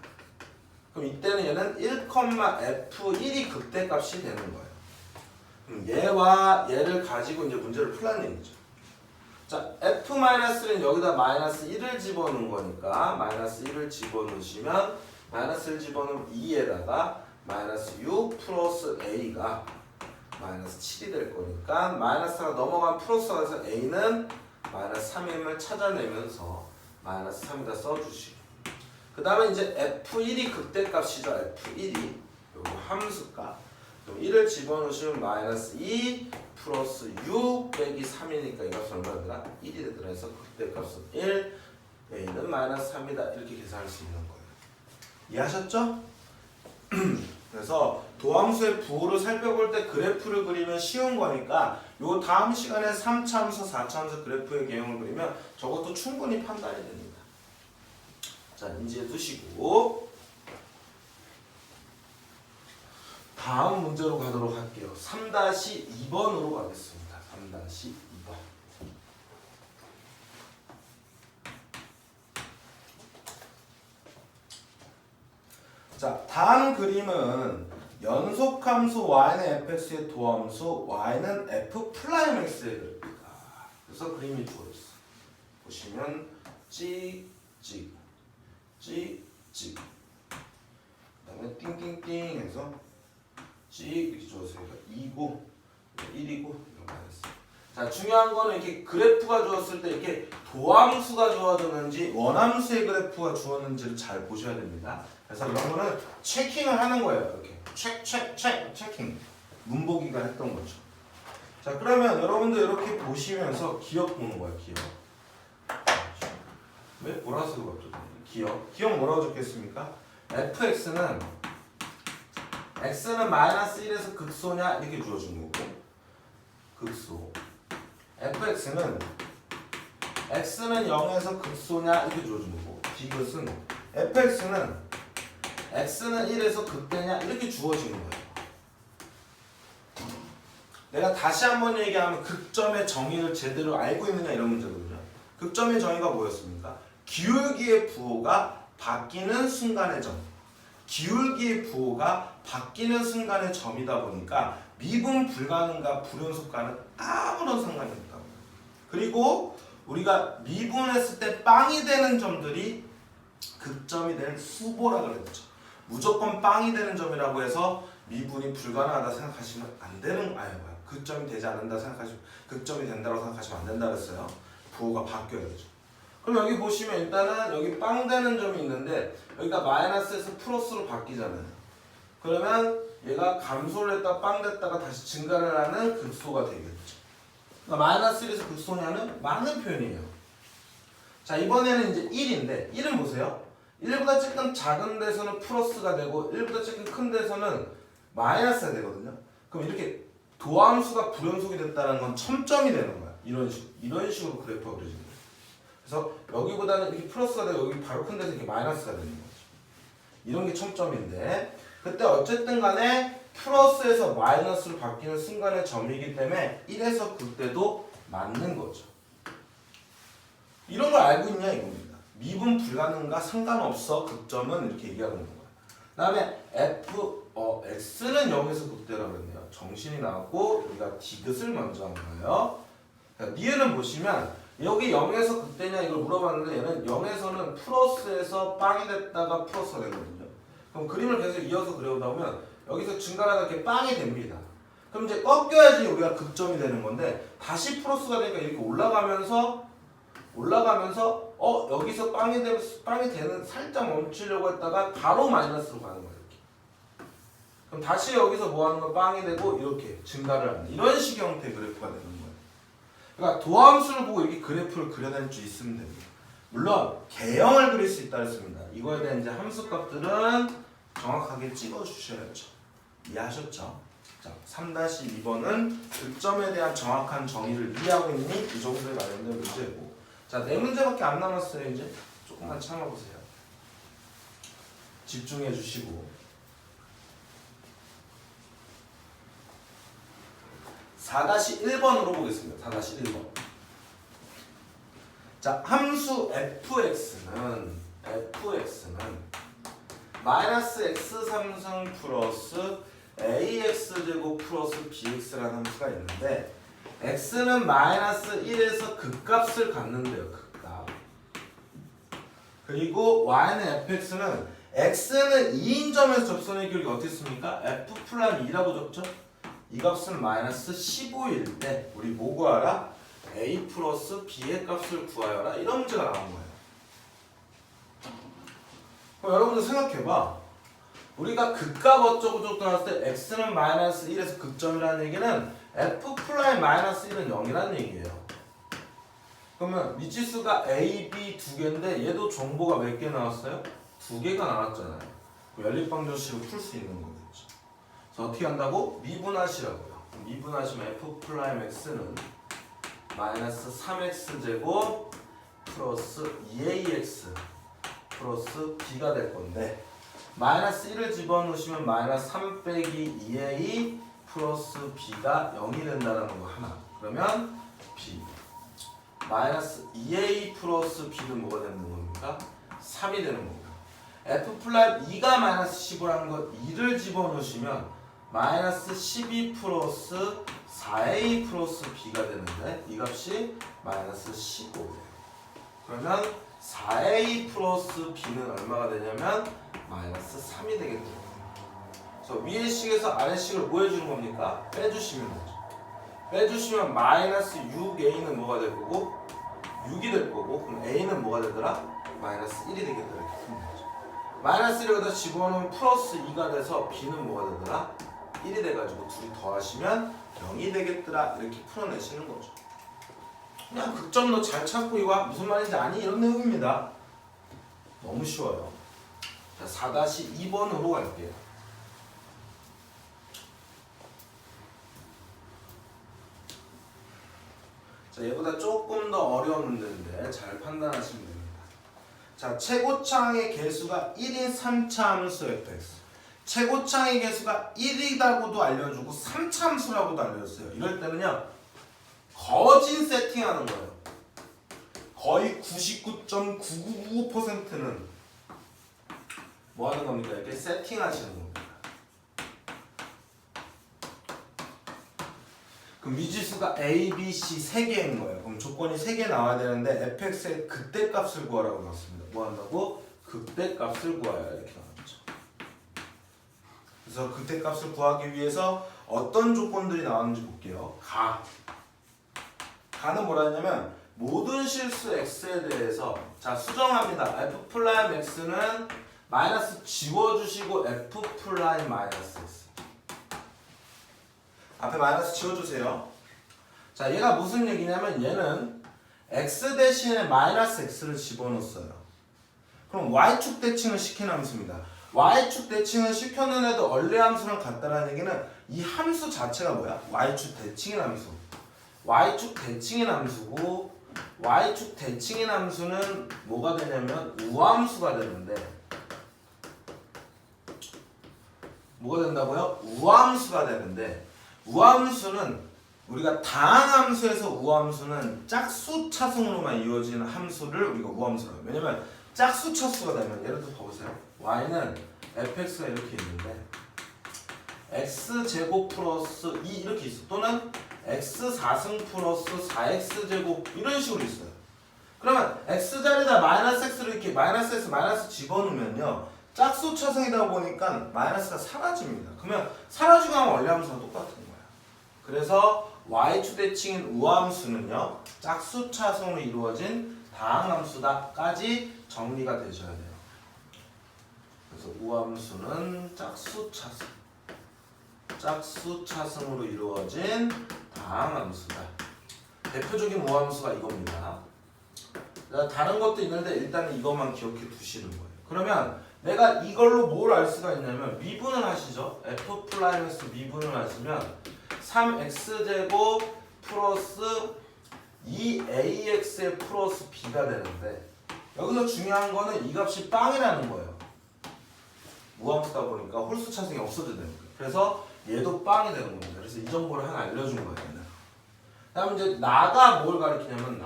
그럼 이때는 얘는 1,f1이 극대값이 되는 거예요. 얘와 얘를 가지고 이제 문제를 풀라는 얘기죠. 자, f-는 여기다 마이너스 1을 집어넣은 거니까 마이너스 1을 집어넣으시면 마이너스 1 집어넣으면 2에다가 마이너스 6 플러스 a가 마이너스 7이 될 거니까 마이너스가 넘어간 플러스가 돼서 a는 마이너스 3임을 찾아내면서 마이너스 3에다 써주시고 그 다음에 이제 f1이 극대값이죠. f1이 요거 함수값 그럼 1을 집어넣으시면 마이너스 2 플러스 6 빼기 3이니까 이 값은 얼마더라? 1이 되더라 해서 극대값은 1 a는 마이너스 3이다 이렇게 계산할 수 있는 거예요. 이해하셨죠? 그래서 도함수의 부호를 살펴볼 때 그래프를 그리면 쉬운 거니까 요 다음 시간에 3차 함수, 4차 함수 그래프의 개형을 그리면 저것도 충분히 판단이 됩니다. 자, 인지해 두시고 다음 문제로 가도록 할게요. 3-2번으로 가겠습니다. 3-2번. 자, 다음 그림은 연속함수 y는 fx의 도함수 y는 f'x의 그래프입니다. 그래서 그림이 주어졌어. 보시면 찍찍 찍찍 그다음에 띵띵띵 해서 찍 이렇게 주어졌어요. 2고 1이고 이렇게 했어요. 자, 중요한 거는 이렇게 그래프가 주었을 때 이렇게 도함수가 주어졌는지 원함수의 그래프가 주었는지를 잘 보셔야 됩니다. 그래서 이런 거는 체킹을 하는 거예요. 이렇게 체킹 문보기가 했던 거죠. 자, 그러면 여러분들 이렇게 보시면서 기억 보는 거예요. 기억. 왜 보라색으로 갑자기? 기억 뭐라고 적겠습니까? fx는 x는 마이너스 1에서 극소냐 이렇게 주어진 거고 극소 fx는 x는 0에서 극소냐 이렇게 주어진 거고 디귿은 fx는 x는 1에서 극대냐 이렇게 주어지는 거예요. 내가 다시 한번 얘기하면 극점의 정의를 제대로 알고 있느냐 이런 문제거든요. 극점의 정의가 뭐였습니까? 기울기의 부호가 바뀌는 순간의 점. 기울기의 부호가 바뀌는 순간의 점이다 보니까 미분 불가능과 불연속과는 아무런 상관이 없다. 그리고 우리가 미분했을 때 빵이 되는 점들이 극점이 될 수보라 그랬죠. 무조건 빵이 되는 점이라고 해서 미분이 불가능하다 생각하시면 안 되는 극점이 되지 않는다 생각하시면 극점이 된다고 생각하시면 안 된다 그랬어요. 부호가 바뀌어야 되죠. 그럼 여기 보시면 일단은 여기 빵 되는 점이 있는데 여기가 마이너스에서 플러스로 바뀌잖아요. 그러면 얘가 감소를 했다가 빵 됐다가 다시 증가를 하는 극소가 되겠죠. 그러니까 마이너스 1에서 극소냐 하는 많은 표현이에요. 자, 이번에는 이제 1인데 1은 보세요. 1보다 조금 작은 데서는 플러스가 되고 1보다 조금 큰 데서는 마이너스가 되거든요. 그럼 이렇게 도함수가 불연속이 됐다는 건 첨점이 되는 거야. 이런 식으로 그래프가 그려지는 거예요. 그래서 여기보다는 이렇게 플러스가 되고 여기 바로 큰 데서 이렇게 마이너스가 되는 거죠. 이런 게 첨점인데 그때 어쨌든 간에 플러스에서 마이너스로 바뀌는 순간의 점이기 때문에 1에서 그때도 맞는 거죠. 이런 걸 알고 있냐 이겁니다. 미분 불가능과 상관없어 극점은 이렇게 얘기하는 거야. 그 다음에 x는 0에서 극대라고 그랬네요. 정신이 나왔고 우리가 디귿을 먼저 한 거예요. 니은은 보시면 여기 0에서 극대냐 이걸 물어봤는데 얘는 0에서는 플러스에서 빵이 됐다가 플러스가 되거든요. 그럼 그림을 계속 이어서 그려오다 보면 여기서 증가하다 이렇게 빵이 됩니다. 그럼 이제 꺾여야지 우리가 극점이 되는 건데 다시 플러스가 되니까 이렇게 올라가면서 여기서 빵이 되는 살짝 멈추려고 했다가 바로 마이너스로 가는 거예요. 이렇게. 그럼 다시 여기서 뭐 하는 거 빵이 되고 이렇게 증가를 하는 이런 식의 형태의 그래프가 되는 거예요. 그러니까 도함수를 보고 이렇게 그래프를 그려낼 수 있으면 됩니다. 물론 개형을 그릴 수 있다 했습니다. 이거에 대한 이제 함수값들은 정확하게 찍어주셔야죠. 이해하셨죠? 자, 3-2번은 극점에 대한 정확한 정의를 이해하고 있니? 이 정도에 관련된 문제고. 자, 4문제밖에 안 남았어요. 이제 조금만 참아보세요. 집중해 주시고 4-1번으로 보겠습니다. 4-1번. 자, 함수 fx는 마이너스 x3승 플러스 ax제곱 플러스 bx라는 함수가 있는데 x는 마이너스 1에서 극값을 갖는데요. 극값. 그리고 y는 fx는 x는 2인점에서 접선의 기울기 어떻게 씁니까? f 플러스 2라고 적죠? 이 값은 마이너스 15일 때 우리 뭐 구하라? a 플러스 b의 값을 구하여라. 이런 문제가 나온 거예요. 그럼 여러분들 생각해봐. 우리가 극값 어쩌고저쩌고 나왔을 때 x는 마이너스 1에서 극점이라는 얘기는 f 플러스 마이너스 1은 0이라는 얘기예요. 그러면 미지수가 a, b 두 개인데 얘도 정보가 몇 개 나왔어요? 두 개가 나왔잖아요. 연립방정식으로 풀 수 있는 거겠죠. 그래서 어떻게 한다고? 미분하시라고요. 미분하시면 f 플러스 x는 마이너스 3x 제곱 플러스 2ax 플러스 b가 될 건데 마이너스 1을 집어넣으시면 마이너스 3 빼기 2a 플러스 b가 0이 된다는 거 하나. 그러면 b 마이너스 2a 플러스 b는 뭐가 되는 겁니까? 3이 되는 겁니다. f 플러스 2가 마이너스 15라는 거 2를 집어넣으시면 마이너스 12 플러스 4a 플러스 b가 되는데 이 값이 마이너스 15예요. 그러면 4a 플러스 b는 얼마가 되냐면 마이너스 3이 되겠죠. 그래서 위의 식에서 아래 식을 뭐 해주는 겁니까? 빼주시면 되죠. 빼주시면 마이너스 6a는 뭐가 될 거고 6이 될 거고 그럼 a는 뭐가 되더라? 마이너스 1이 되겠다 이렇게 푸는 거죠. 마이너스 1을 여기다 집어넣으면 플러스 2가 돼서 b는 뭐가 되더라? 1이 돼가지고 둘이 더하시면 0이 되겠더라 이렇게 풀어내시는 거죠. 그냥 극점도 잘 찾고 이거 무슨 말인지 아니? 이런 내용입니다. 너무 쉬워요. 자, 4-2번으로 갈게요. 자, 얘보다 조금 더 어려운 문제인데 잘 판단하시면 됩니다. 자, 최고차항의 개수가 1인 3차 함수 fx. 최고차항의 개수가 1이라고도 알려주고 3차 함수라고도 알려줬어요. 이럴 때는요. 거진 세팅하는 거예요. 거의 99.9999%는 뭐 하는 겁니까? 이렇게 세팅하시는 겁니다. 그럼 미지수가 A, B, C 3개인 거예요. 그럼 조건이 3개 나와야 되는데 fx의 극대값을 구하라고 나왔습니다. 뭐 한다고? 극대값을 구하라 이렇게 나왔죠. 그래서 극대값을 구하기 위해서 어떤 조건들이 나왔는지 볼게요. 가는 뭐라 했냐면 모든 실수 x에 대해서 자 수정합니다. f 프라임 x는 마이너스 지워주시고 f 프라임 마이너스 x 앞에 마이너스 지워주세요. 자 얘가 무슨 얘기냐면 얘는 x 대신에 마이너스 x를 집어넣었어요. 그럼 y축 대칭을 시킨 함수입니다. y축 대칭을 시켰는 애도 원래 함수랑 같다라는 얘기는 이 함수 자체가 뭐야? y축 대칭인 함수. y축 대칭인 함수고 y축 대칭인 함수는 뭐가 되냐면 우함수가 되는데 뭐가 된다고요? 우함수가 되는데 우함수는 우리가 다항함수에서 우함수는 짝수 차승으로만 이루어지는 함수를 우리가 우함수라고 해요. 왜냐면 짝수 차수가 되면 예를 들어 봐보세요. y는 fx가 이렇게 있는데 x제곱 플러스 2 이렇게 있어. 또는 x4승 플러스 4x제곱 이런 식으로 있어요. 그러면 x자리에다 마이너스 x를 이렇게 마이너스 x 마이너스 집어넣으면요 짝수 차승이다 보니까 마이너스가 사라집니다. 그러면 사라지고 하면 원래 함수랑 똑같은 거예요. 그래서 y축 대칭인 우함수는요 짝수 차승으로 이루어진 다항함수다까지 정리가 되셔야 돼요. 그래서 우함수는 짝수 차승으로 이루어진 다항함수다. 대표적인 우함수가 이겁니다. 다른 것도 있는데 일단 이것만 기억해 두시는 거예요. 그러면 내가 이걸로 뭘 알 수가 있냐면 미분을 하시죠. f 플라이에서 미분을 하시면 3x제곱 플러스 2ax의 플러스 b가 되는데 여기서 중요한 거는 이 값이 빵이라는 거예요. 무함수다 보니까 홀수 차승이 없어져야 됩니다. 그래서 얘도 빵이 되는 겁니다. 그래서 이 정보를 하나 알려준 거예요. 다음 이제 나가 뭘 가리키냐면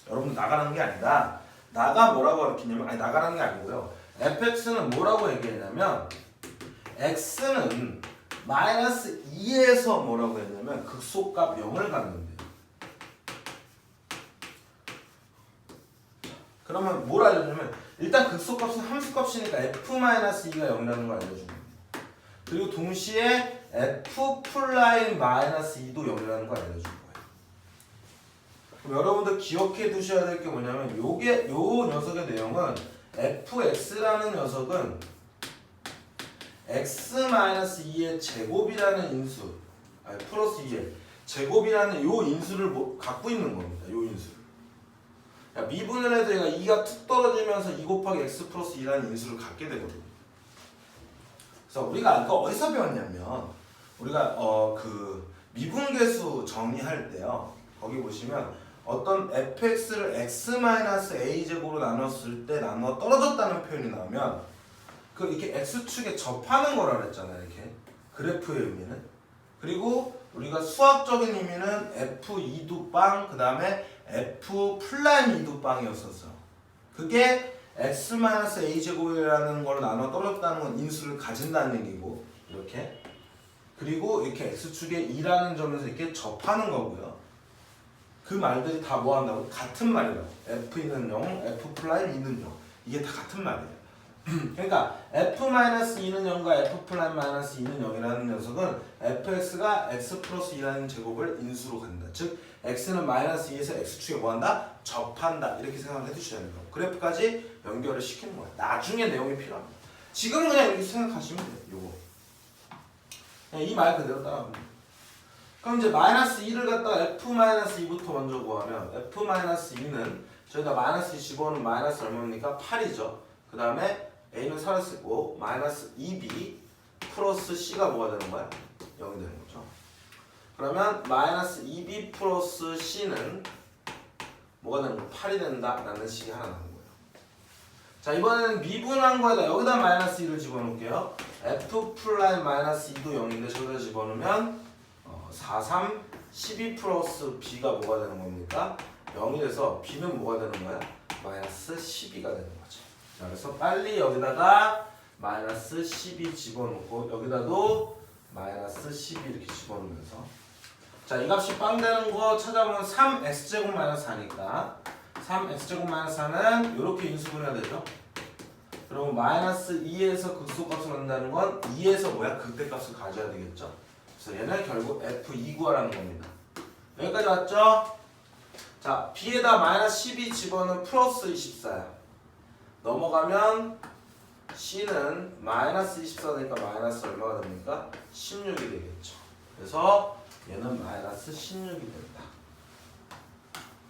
여러분 나가라는 게 아니라 나가 뭐라고 가리키냐면 나가라는 게 아니고요. fx는 뭐라고 얘기했냐면 x는 마이너스 2에서 뭐라고 했냐면 극소값 0을 갖는데요. 그러면 뭘 알려주냐면 일단 극소값은 함수값이니까 f-2가 0이라는 걸 알려준 겁니다. 그리고 동시에 f 플라임 마이너스 2도 0이라는 걸 알려준 거예요. 그럼 여러분들 기억해 두셔야 될 게 뭐냐면 요 녀석의 내용은 fx라는 녀석은 x-2의 제곱이라는 인수 플러스 2의 제곱이라는 요 인수를 갖고 있는 겁니다. 요 인수를 미분을 해도 얘가 2가 툭 떨어지면서 2 곱하기 x 플러스 2라는 인수를 갖게 되거든요. 그래서 우리가 이거 어디서 배웠냐면 우리가 그 미분계수 정의할 때요. 거기 보시면 어떤 fx를 x-a제곱으로 나눴을 때 나눠 떨어졌다는 표현이 나오면 그 이렇게 x축에 접하는 거라 그랬잖아요. 이렇게 그래프의 의미는. 그리고 우리가 수학적인 의미는 f2도 빵 그 다음에 f 플라임 2도 빵이었었어. 그게 x-a제곱이라는 걸 나눠 떨어졌다는 건 인수를 가진다는 얘기고 이렇게 그리고 이렇게 x축에 2라는 점에서 이렇게 접하는 거고요. 그 말들이 다 뭐 한다고? 같은 말이라고. f는 0, f 플라임 2는 0. 이게 다 같은 말이에요. 그러니까 f-2는 0과 f-2는 0이라는 녀석은 fx가 x 플러스 2라는 제곱을 인수로 갖는다. 즉 x는 마이너스 2에서 x축에 뭐한다? 접한다. 이렇게 생각을 해두셔야 돼요. 그래프까지 연결을 시키는 거예요. 나중에 내용이 필요합니다. 지금은 그냥 이렇게 생각하시면 돼요. 요거 이 말 그대로 따라합니다. 그럼 이제 마이너스 2를 갖다가 f-2부터 먼저 구하면 f-2는 저희가 마이너스 2 집어넣으면 마이너스 얼마입니까? 8이죠. 그 다음에 a는 사라지고 마이너스 2b 플러스 c가 뭐가 되는 거야? 0이 되는 거죠. 그러면 마이너스 2b 플러스 c는 뭐가 되는 거야? 8이 된다 라는 식이 하나 나온 거예요. 자 이번에는 미분한 거에다 여기다 마이너스 2를 집어넣을게요. f 플라임 마이너스 2도 0인데 저기다 집어넣으면 4, 3, 12 플러스 b가 뭐가 되는 겁니까? 0이 돼서 b는 뭐가 되는 거야? 마이너스 12가 되는 거죠. 자, 그래서 빨리 여기다가 마이너스 12 집어넣고 여기다도 마이너스 12 이렇게 집어넣으면서 자, 이 값이 빵 되는 거 찾아보면 3x제곱 마이너스 4니까 3x제곱 마이너스 4는 이렇게 인수분해야 되죠. 그리고 마이너스 2에서 극소값을 한다는 건 2에서 뭐야? 극대값을 가져야 되겠죠. 그래서 얘는 결국 f2 구하라는 겁니다. 여기까지 왔죠? 자, b에다 마이너스 12 집어넣으면 플러스 24야. 넘어가면 c는 마이너스 24니까 마이너스 얼마가 됩니까? 16이 되겠죠. 그래서 얘는 마이너스 16이 된다.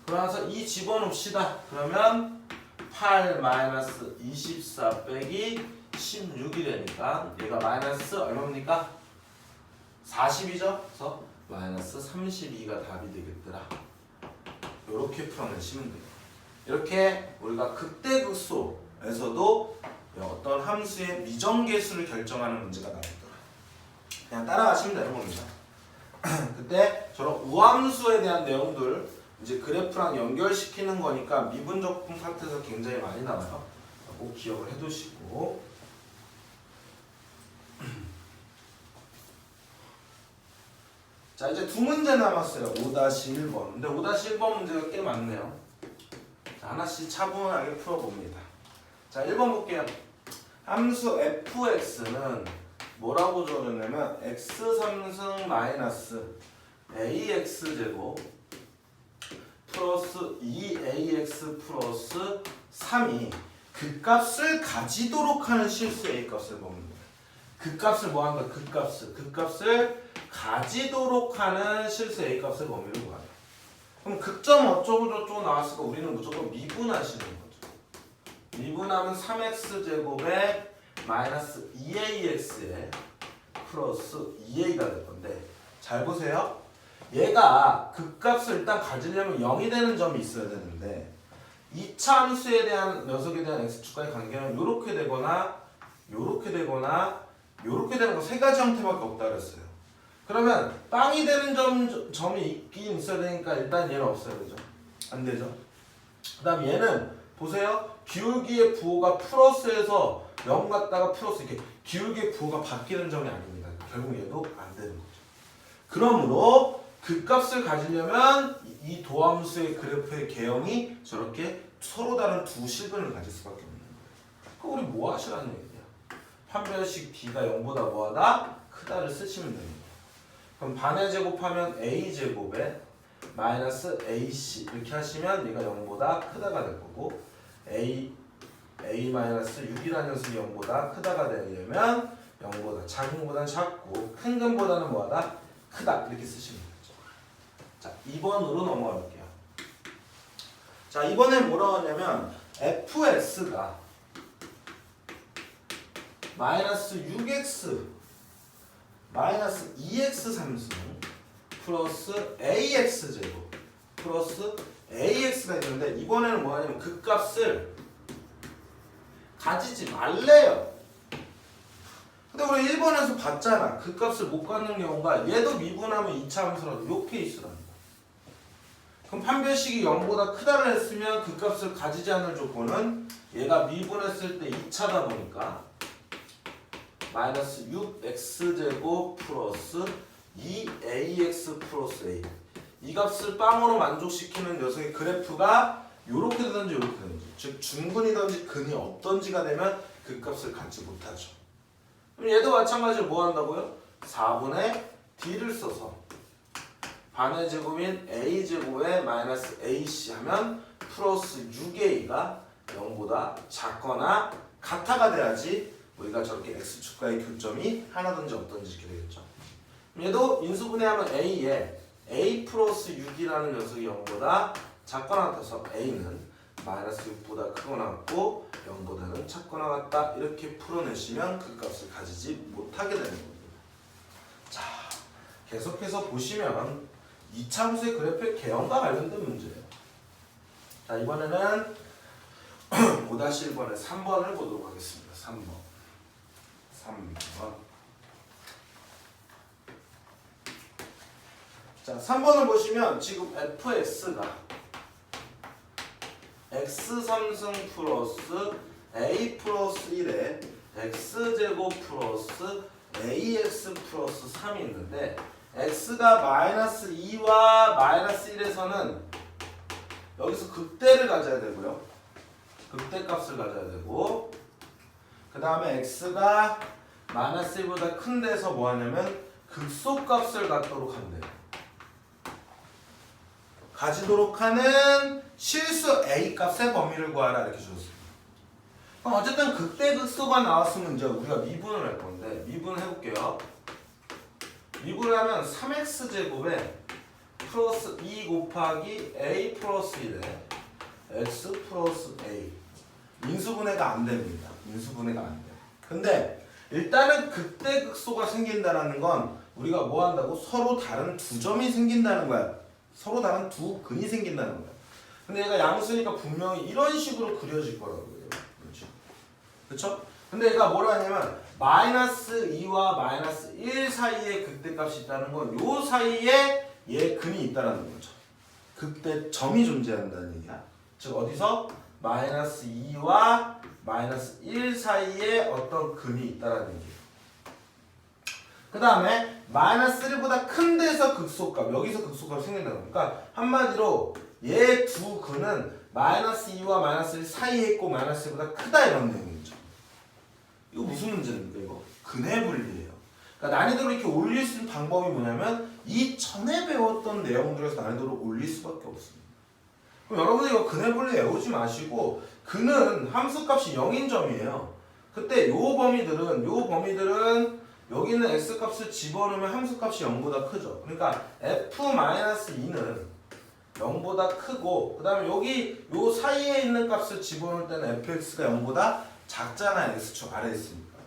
그러면서 이 집어넣읍시다. 그러면 8 마이너스 24 빼기 16이 되니까 얘가 마이너스 얼마입니까? 40이죠? 그래서 마이너스 32가 답이 되겠더라. 이렇게 풀어내시면 돼요. 이렇게 우리가 극대극소에서도 어떤 함수의 미정계수를 결정하는 문제가 나오더라. 그냥 따라가시면 되는 겁니다. 그때 저런 우함수에 대한 내용들 이제 그래프랑 연결시키는 거니까 미분적분 파트에서 굉장히 많이 나와요. 꼭 기억을 해두시고. 자, 이제 두 문제 남았어요. 5-1번. 근데 5-1번 문제가 꽤 많네요. 자, 하나씩 차분하게 풀어봅니다. 자, 1번 볼게요. 함수 fx는 뭐라고 적었냐면 x3승 마이너스 ax제곱 플러스 2ax 플러스 3이 극값을 가지도록 하는 실수 a값을 봅니다. 극값을 뭐 하는 거야? 극값을 가지도록 하는 실수 a값을 범위를 구하래. 그럼 극점 어쩌고 저쩌고 나왔으니까 우리는 무조건 미분하시는 거죠. 미분하면 3x제곱에 마이너스 2ax에 플러스 2a가 될 건데 잘 보세요. 얘가 극값을 일단 가지려면 0이 되는 점이 있어야 되는데 2차 함수에 대한 녀석에 대한 x축과의 관계는 이렇게 되거나 이렇게 되거나 이렇게 되는 거 세 가지 형태밖에 없다 그랬어요. 그러면 빵이 되는 점이 있긴 있어야 되니까 일단 얘는 없어야 되죠. 안 되죠. 그 다음 얘는 보세요. 기울기의 부호가 플러스에서 0 갔다가 플러스 이렇게 기울기의 부호가 바뀌는 점이 아닙니다. 결국 얘도 안 되는 거죠. 그러므로 극값을 가지려면 이 도함수의 그래프의 개형이 저렇게 서로 다른 두 실근을 가질 수밖에 없는 거예요. 그럼 우리 뭐 하시라는 얘기냐? 판별식 b가 0보다 뭐하다? 크다를 쓰시면 됩니다. 그럼 반의 제곱하면 a제곱에 마이너스 ac 이렇게 하시면 얘가 0보다 크다가 될 거고 a 마이너스 6이라는 녀석이 0보다 크다가 되려면 0보다 작은 것보다는 작고 큰 것보다는 뭐하다? 크다 이렇게 쓰시면 되죠. 자, 2번으로 넘어갈게요. 자, 이번엔 뭐라고 하냐면 fx가 마이너스 6x 마이너스 2x 3승 플러스 ax제곱 플러스 ax가 있는데 이번에는 뭐하냐면 극값을 가지지 말래요. 근데 우리 1번에서 봤잖아. 극값을 못 갖는 경우가 얘도 미분하면 2차 함수라도 요 케이스랍니다. 그럼 판별식이 0보다 크다를 했으면 극값을 가지지 않을 조건은 얘가 미분했을 때 2차다 보니까 마이너스 6x제곱 플러스 2ax 플러스 a 이 값을 빵으로 만족시키는 녀석의 그래프가 요렇게 되든지 요렇게 되든지 즉 중근이든지 근이 없든지가 되면 그 값을 갖지 못하죠. 그럼 얘도 마찬가지로 뭐 한다고요? 4분의 d를 써서 반의 제곱인 a제곱에 마이너스 ac 하면 플러스 6a가 0보다 작거나 같아가 돼야지 우리가 저렇게 x축과의 교점이 하나든지 없든지 이렇게 되겠죠. 얘도 인수분해하면 a에 a 플러스 6이라는 녀석이 0보다 작거나 같아서 a는 마이너스 6보다 크거나 같고 0보다는 작거나 같다 이렇게 풀어내시면 그 값을 가지지 못하게 되는 겁니다. 자, 계속해서 보시면 2차 함수의 그래프의 개형과 관련된 문제예요. 자, 이번에는 5-1번에 3번을 보도록 하겠습니다. 3번. 자, 3번을 보시면 지금 fx가 x3승 플러스 a 플러스 1에 x제곱 플러스 ax 플러스 3이 있는데 x가 마이너스 2와 마이너스 1에서는 여기서 극대를 가져야 되고요. 극대값을 가져야 되고 그 다음에 x가 마이너스 1보다 큰 데서 뭐 하냐면 극소값을 갖도록 한대요. 가지도록 하는 실수 A 값의 범위를 구하라 이렇게 주셨습니다. 그럼 어쨌든 극대극소가 나왔으면 이제 우리가 미분을 할 건데 미분을 해볼게요. 미분을 하면 3x제곱에 플러스 2 곱하기 a 플러스 1에 x 플러스 a 인수분해가 안 됩니다. 인수분해가 안 돼요. 근데 일단은 극대극소가 생긴다는 건 우리가 뭐 한다고? 서로 다른 두 점이 생긴다는 거야. 서로 다른 두 근이 생긴다는 거야. 근데 얘가 양수니까 분명히 이런 식으로 그려질 거라고요. 그렇죠? 그렇죠? 근데 얘가 뭐라 하냐면 마이너스 2와 마이너스 1 사이에 극대값이 있다는 건 요 사이에 얘 근이 있다는 거죠. 극대점이 존재한다는 얘기야. 즉 어디서? 마이너스 2와 마이너스 1 사이에 어떤 근이 있다는 얘기예요. 그 다음에 마이너스 1보다 큰 데서 극소값, 여기서 극소값이 생긴다는 거니까 그러니까 한마디로 얘 두 근은 마이너스 2와 마이너스 1 사이에 있고 마이너스 1보다 크다 이런 내용이죠. 이거 무슨 문제입니까 이거? 근해 분리예요. 그러니까 난이도를 이렇게 올릴 수 있는 방법이 뭐냐면 이 전에 배웠던 내용들에서 난이도를 올릴 수밖에 없습니다. 그럼 여러분들 이거 근해 분리 외우지 마시고 근은 함수값이 0인 점이에요. 그때 요 범위들은 여기 있는 x값을 집어넣으면 함수값이 0보다 크죠. 그러니까 f-2는 0보다 크고 그 다음에 여기 요 사이에 있는 값을 집어넣을 때는 fx가 0보다 작잖아요. x축 아래에 있으니까.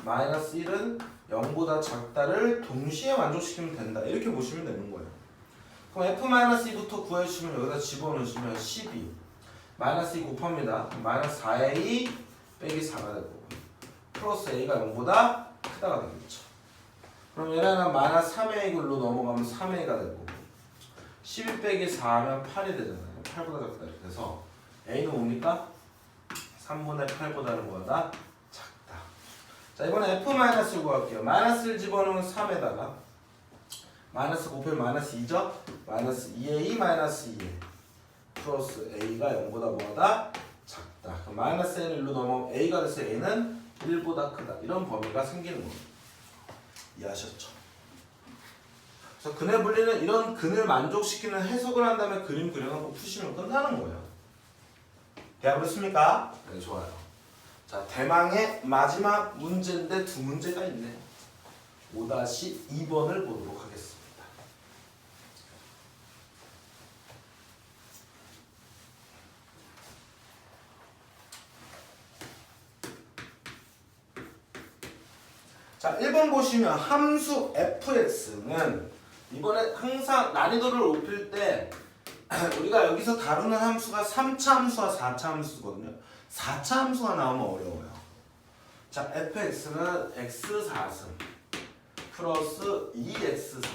f-1은 0보다 작다를 동시에 만족시키면 된다. 이렇게 보시면 되는 거예요. 그럼 f-2부터 구해주시면 여기다 집어넣으시면 12 마이너스 2 곱합니다. 마이너스 4a 빼기 4가 되고 플러스 a가 0보다 크다가 되겠죠. 그럼 얘네는 마이너스 3a 글로 넘어가면 3a가 되고 12 빼기 4 하면 8이 되잖아요. 8보다 작다 이렇게 해서 a는 뭡니까? 3분의 8보다는 뭐다? 작다. 자 이번에 f-를 구할게요. 마이너스를 집어넣으면 3에다가 마이너스 곱하면 마이너스 2죠? 마이너스 2a 마이너스 2a 플러스 a가 0보다 뭐다? 작다. 그럼 마이너스 a는 1로 넘어가면 a가 돼서 a는 1보다 크다. 이런 범위가 생기는 겁니다. 이해하셨죠? 그래서 근해 분리는 이런 근을 만족시키는 해석을 한 다음에 그림 그려놓고 푸시면 끝나는 거예요. 되어버렸습니까? 네, 좋아요. 자, 대망의 마지막 문제인데 두 문제가 있네요. 5-2번을 보도록 하겠습니다. 자, 1번 보시면 함수 fx는 이번에 항상 난이도를 높일 때 우리가 여기서 다루는 함수가 3차 함수와 4차 함수거든요. 4차 함수가 나오면 어려워요. 자, fx는 x4승 플러스 2x3승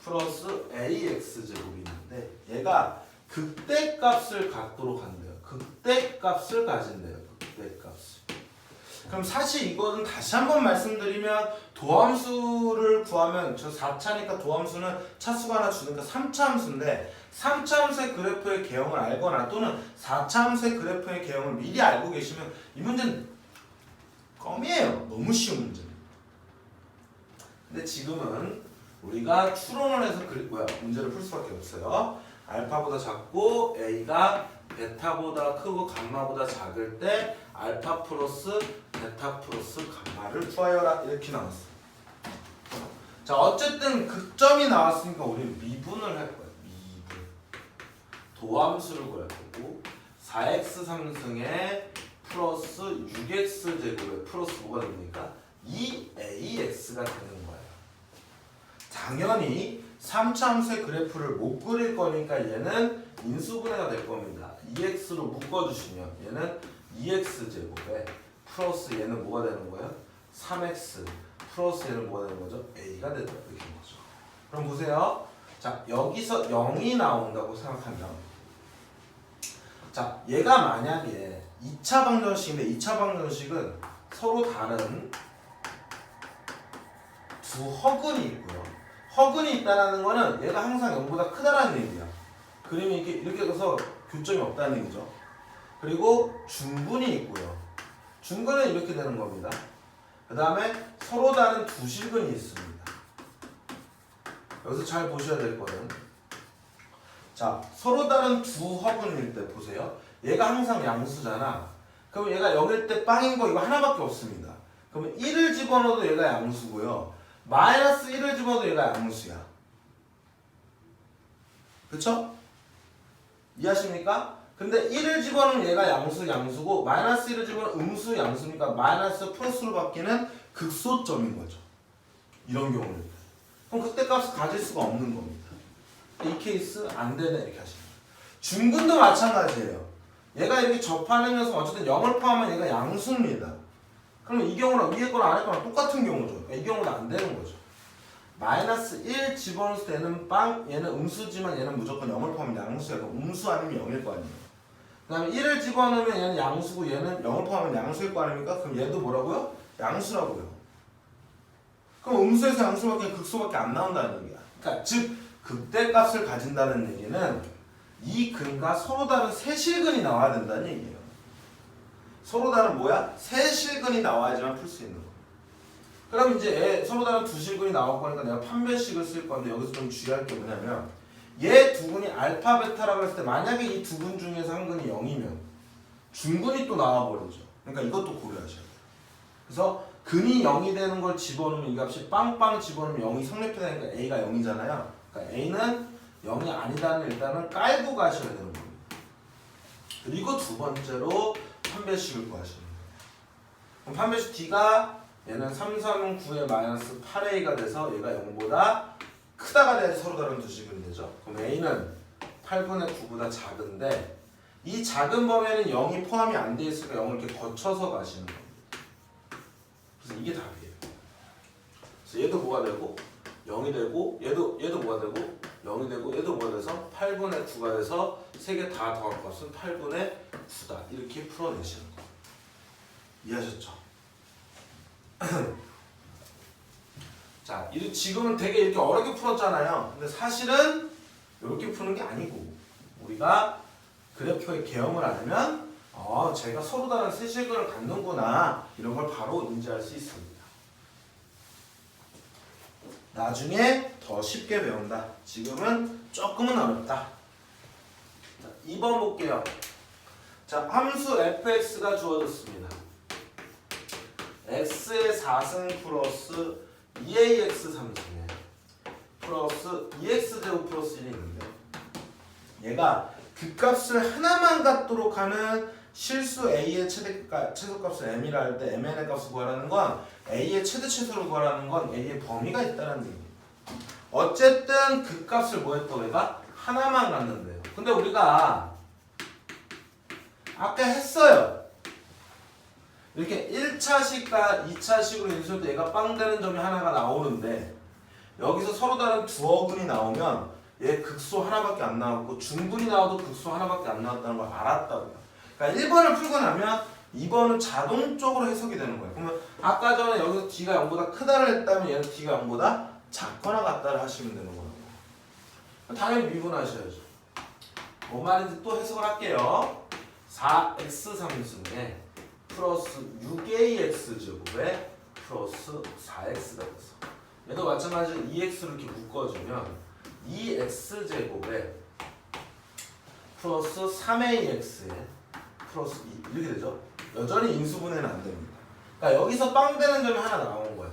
플러스 ax제곱이 있는데 얘가 극대값을 갖도록 한대요. 극대값을 가진대요. 극대값을. 그럼 사실 이거는 다시 한번 말씀드리면 도함수를 구하면 저 4차니까 도함수는 차수가 하나 주니까 3차 함수인데 3차 함수의 그래프의 개형을 알거나 또는 4차 함수의 그래프의 개형을 미리 알고 계시면 이 문제는 껌이에요. 너무 쉬운 문제입니다. 근데 지금은 우리가 추론을 해서 문제를 풀 수밖에 없어요. 알파보다 작고 a가 베타보다 크고 감마보다 작을 때 알파 플러스 베타 플러스 감마를 구하여라 이렇게 나왔어요. 자 어쨌든 극점이 나왔으니까 우리는 미분을 할 거예요. 미분. 도함수를 구할 거고 4x 3승에 플러스 6x 제곱에 플러스 뭐가 됩니까? 2ax가 되는 거예요. 당연히 3차 함수의 그래프를 못 그릴 거니까 얘는 인수분해가 될 겁니다. 2x로 묶어주시면 얘는 2x 제곱에 플러스 얘는 뭐가 되는 거예요? 3x 플러스 얘는 뭐가 되는 거죠? a가 되는 거죠. 그럼 보세요. 자 여기서 0이 나온다고 생각하면 자 얘가 만약에 2차 방정식인데 2차 방정식은 서로 다른 두 허근이 있고요. 허근이 있다는 거는 얘가 항상 0보다 크다라는 얘기야. 그림이 이렇게 해서 교점이 없다는 얘기죠. 그리고 중근이 있고요. 중근은 이렇게 되는 겁니다. 그 다음에 서로 다른 두 실근이 있습니다. 여기서 잘 보셔야 될 거는 자, 서로 다른 두 허근일 때 보세요. 얘가 항상 양수잖아. 그럼 얘가 0일 때 빵인 거 이거 하나밖에 없습니다. 그러면 1을 집어넣어도 얘가 양수고요. 마이너스 1을 집어넣어도 얘가 양수야. 그쵸? 이해하십니까? 근데 1을 집어넣으면 얘가 양수고 마이너스 1을 집어넣으면 양수니까 마이너스 플러스로 바뀌는 극소점인 거죠. 이런 경우는. 그럼 그때 값을 가질 수가 없는 겁니다. 이 케이스 안 되네 이렇게 하시면 돼요. 중근도 마찬가지예요. 얘가 이렇게 접하는 녀석 어쨌든 0을 포함하면 얘가 양수입니다. 그러면 이 경우랑 위에 거랑 아래 거랑 똑같은 경우죠. 그러니까 이 경우는 안 되는 거죠. 마이너스 1 집어넣을 때는 빵, 얘는 음수지만 얘는 무조건 0을 포함하면 양수야. 그럼 음수 아니면 0일 거 아니에요. 그 다음에 1을 집어넣으면 얘는 양수고 얘는 0을 포함하면 양수일 거 아닙니까? 그럼 얘도 뭐라고요? 양수라고요. 그럼 음수에서 양수밖에 극소밖에 안 나온다는 얘기야. 그러니까 즉 극대값을 가진다는 얘기는 이 근과 서로 다른 세실근이 나와야 된다는 얘기예요. 서로 다른 뭐야? 세실근이 나와야지만 풀 수 있는 거. 그럼 이제 서로 다른 두 실근이 나올 거니까 내가 판별식을 쓸 건데 여기서 좀 주의할 게 뭐냐면 얘 두 근이 알파 베타라고 했을 때 만약에 이 두 근 중에서 한 근이 0이면 중근이 또 나와버리죠. 그러니까 이것도 고려하셔야 돼요. 그래서 근이 0이 되는 걸 집어넣으면 이 값이 빵빵 집어넣으면 0이 성립해야 되니까 A가 0이잖아요. 그러니까 A는 0이 아니다는 일단은 깔고 가셔야 되는 겁니다. 그리고 두 번째로 판별식을 구하시는 거예요. 그럼 판별식 D가 얘는 3, 3, 9의 마이너스 8A가 돼서 얘가 0보다 크다가 돼야지 서로 다른 두 식은 되죠. 그럼 A는 8분의 9보다 작은데 이 작은 범위에는 0이 포함이 안 돼 있으니까 0을 이렇게 거쳐서 가시는 겁니다. 그래서 이게 답이에요. 그래서 얘도 뭐가 되고 0이 되고 얘도 뭐가 되고 0이 되고 얘도 뭐가 돼서 8분의 9가 돼서 세 개 다 더할 값은 8분의 9다. 이렇게 풀어내시는 거예요. 이해하셨죠? 자, 지금은 되게 이렇게 어렵게 풀었잖아요. 근데 사실은 이렇게 푸는 게 아니고 우리가 그래프의 개형을 알면 제가 서로 다른 세실근을 갖는구나 이런 걸 바로 인지할 수 있습니다. 나중에 더 쉽게 배운다. 지금은 조금은 어렵다. 자, 2번 볼게요. 자, 함수 fx가 주어졌습니다. x의 4승 플러스 2ax 3승에 플러스 2x제곱 플러스 1이 있는데 얘가 그 값을 하나만 갖도록 하는 실수 a의 최소값을 m이라 할 때 mn의 값을 구하라는 건 a의 최대 최소를 구하라는 건 a의 범위가 있다는 얘기예요. 어쨌든 그 값을 뭐 했다고 얘가 하나만 갖는데요. 근데 우리가 아까 했어요. 이렇게 1차식과 2차식으로 인수할 때 얘가 빵 되는 점이 하나가 나오는데 여기서 서로 다른 두어근이 나오면 얘 극소 하나밖에 안 나왔고 중근이 나와도 극소 하나밖에 안 나왔다는 걸 알았다고요. 그러니까 1번을 풀고 나면 2번은 자동적으로 해석이 되는 거예요. 그러면 아까 전에 여기서 D가 0보다 크다를 했다면 얘는 D가 0보다 작거나 같다를 하시면 되는 거예요. 당연히 미분하셔야죠. 뭔 말인지 또 해석을 할게요. 4x 3승에 플러스 6ax 제곱에 플러스 4x가 돼서 얘도 마찬가지로 2x를 이렇게 묶어주면 2x 제곱에 플러스 3ax에 플러스 2 이렇게 되죠. 여전히 인수분해는 안 됩니다. 그러니까 여기서 빵 되는 점이 하나 나온 거야.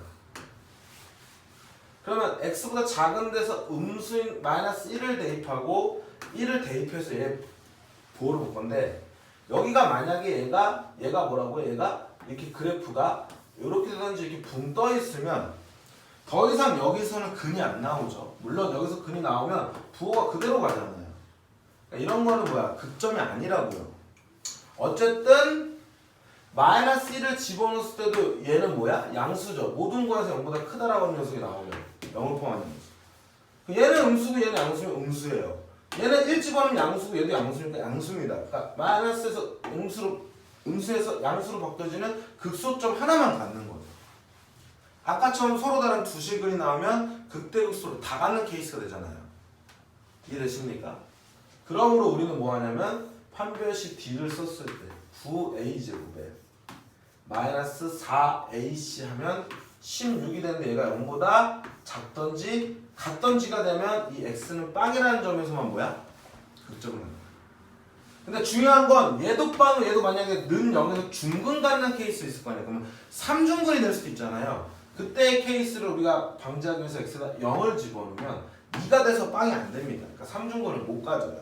그러면 x보다 작은 데서 음수인 마이너스 1을 대입하고 1을 대입해서 얘 부호를 볼 건데 여기가 만약에 얘가 뭐라고 얘가 이렇게 그래프가 이렇게 되든지 이렇게 붕 떠 있으면 더 이상 여기서는 근이 안 나오죠. 물론 여기서 근이 나오면 부호가 그대로 가잖아요. 그러니까 이런 거는 뭐야? 극점이 아니라고요. 어쨌든 마이너스 1을 집어넣었을 때도 얘는 뭐야? 양수죠. 모든 거에서 0보다 크다라고 하는 녀석이 나오면 0을 포함한 녀석. 얘는 음수고 얘는 양수면 음수예요. 얘는 1 집어넣으면 양수고 얘도 양수니까 양수입니다. 그러니까 마이너스에서 음수에서 양수로 바뀌어지는 극소점 하나만 갖는 거죠. 아까처럼 서로 다른 두 실근이 나오면 극대극소로 다 갖는 케이스가 되잖아요. 이해되십니까? 그러므로 우리는 뭐 하냐면 판별식 D를 썼을 때 9a제곱에 마이너스 4ac 하면 16이 되는데 얘가 0보다 작던지 같던지가 되면 이 x는 빵이라는 점에서만 뭐야? 극점을 합니다. 근데 중요한 건 얘도 빠는 얘도 만약에 는 0에서 중근 갖는 케이스 있을 거 아니에요. 그러면 3중근이 될 수도 있잖아요. 그때의 케이스를 우리가 방지하기 위해서 x가 0을 집어넣으면 2가 돼서 빵이 안 됩니다. 그러니까 3중근을 못 가져요.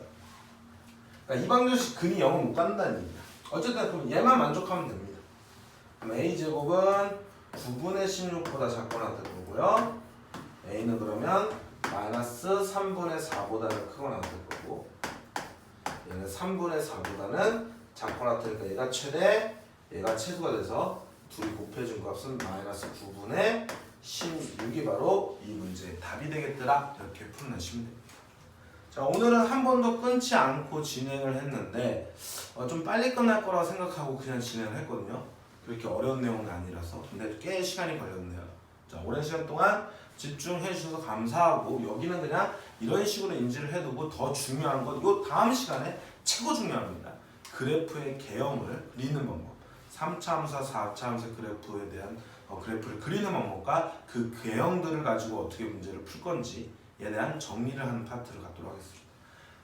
그러니까 이 방정식 근이 0을 못 갖는다는 얘기야. 어쨌든 그럼 얘만 만족하면 됩니다. 그럼 a제곱은 9분의 16보다 작거나 될 거고요. a는 그러면 마이너스 3분의 4보다는 크거나 될 거고, 얘는 3분의 4보다는 작거나 되니까 얘가 최대, 얘가 최소가 돼서 둘이 곱해준 값은 마이너스 9분의 16이 바로 이 문제의 답이 되겠더라. 이렇게 풀어내시면 됩니다. 자, 오늘은 한 번도 끊지 않고 진행을 했는데 좀 빨리 끝날 거라고 생각하고 그냥 진행을 했거든요. 그렇게 어려운 내용은 아니라서. 근데 꽤 시간이 걸렸네요. 자, 오랜 시간 동안 집중해 주셔서 감사하고, 여기는 그냥 이런 식으로 인지를 해두고, 더 중요한 건 요 다음 시간에 최고 중요합니다. 그래프의 개형을 그리는 방법, 3차 함수와 4차 함수의 그래프에 대한 그래프를 그리는 방법과 그 개형들을 가지고 어떻게 문제를 풀 건지에 대한 정리를 하는 파트를 갖도록 하겠습니다.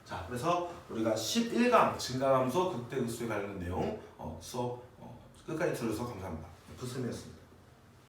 자, 그래서 우리가 11강 증가함수 극대극소에 관련된 내용 수업 끝까지 들어주셔서 감사합니다. 부스미였습니다.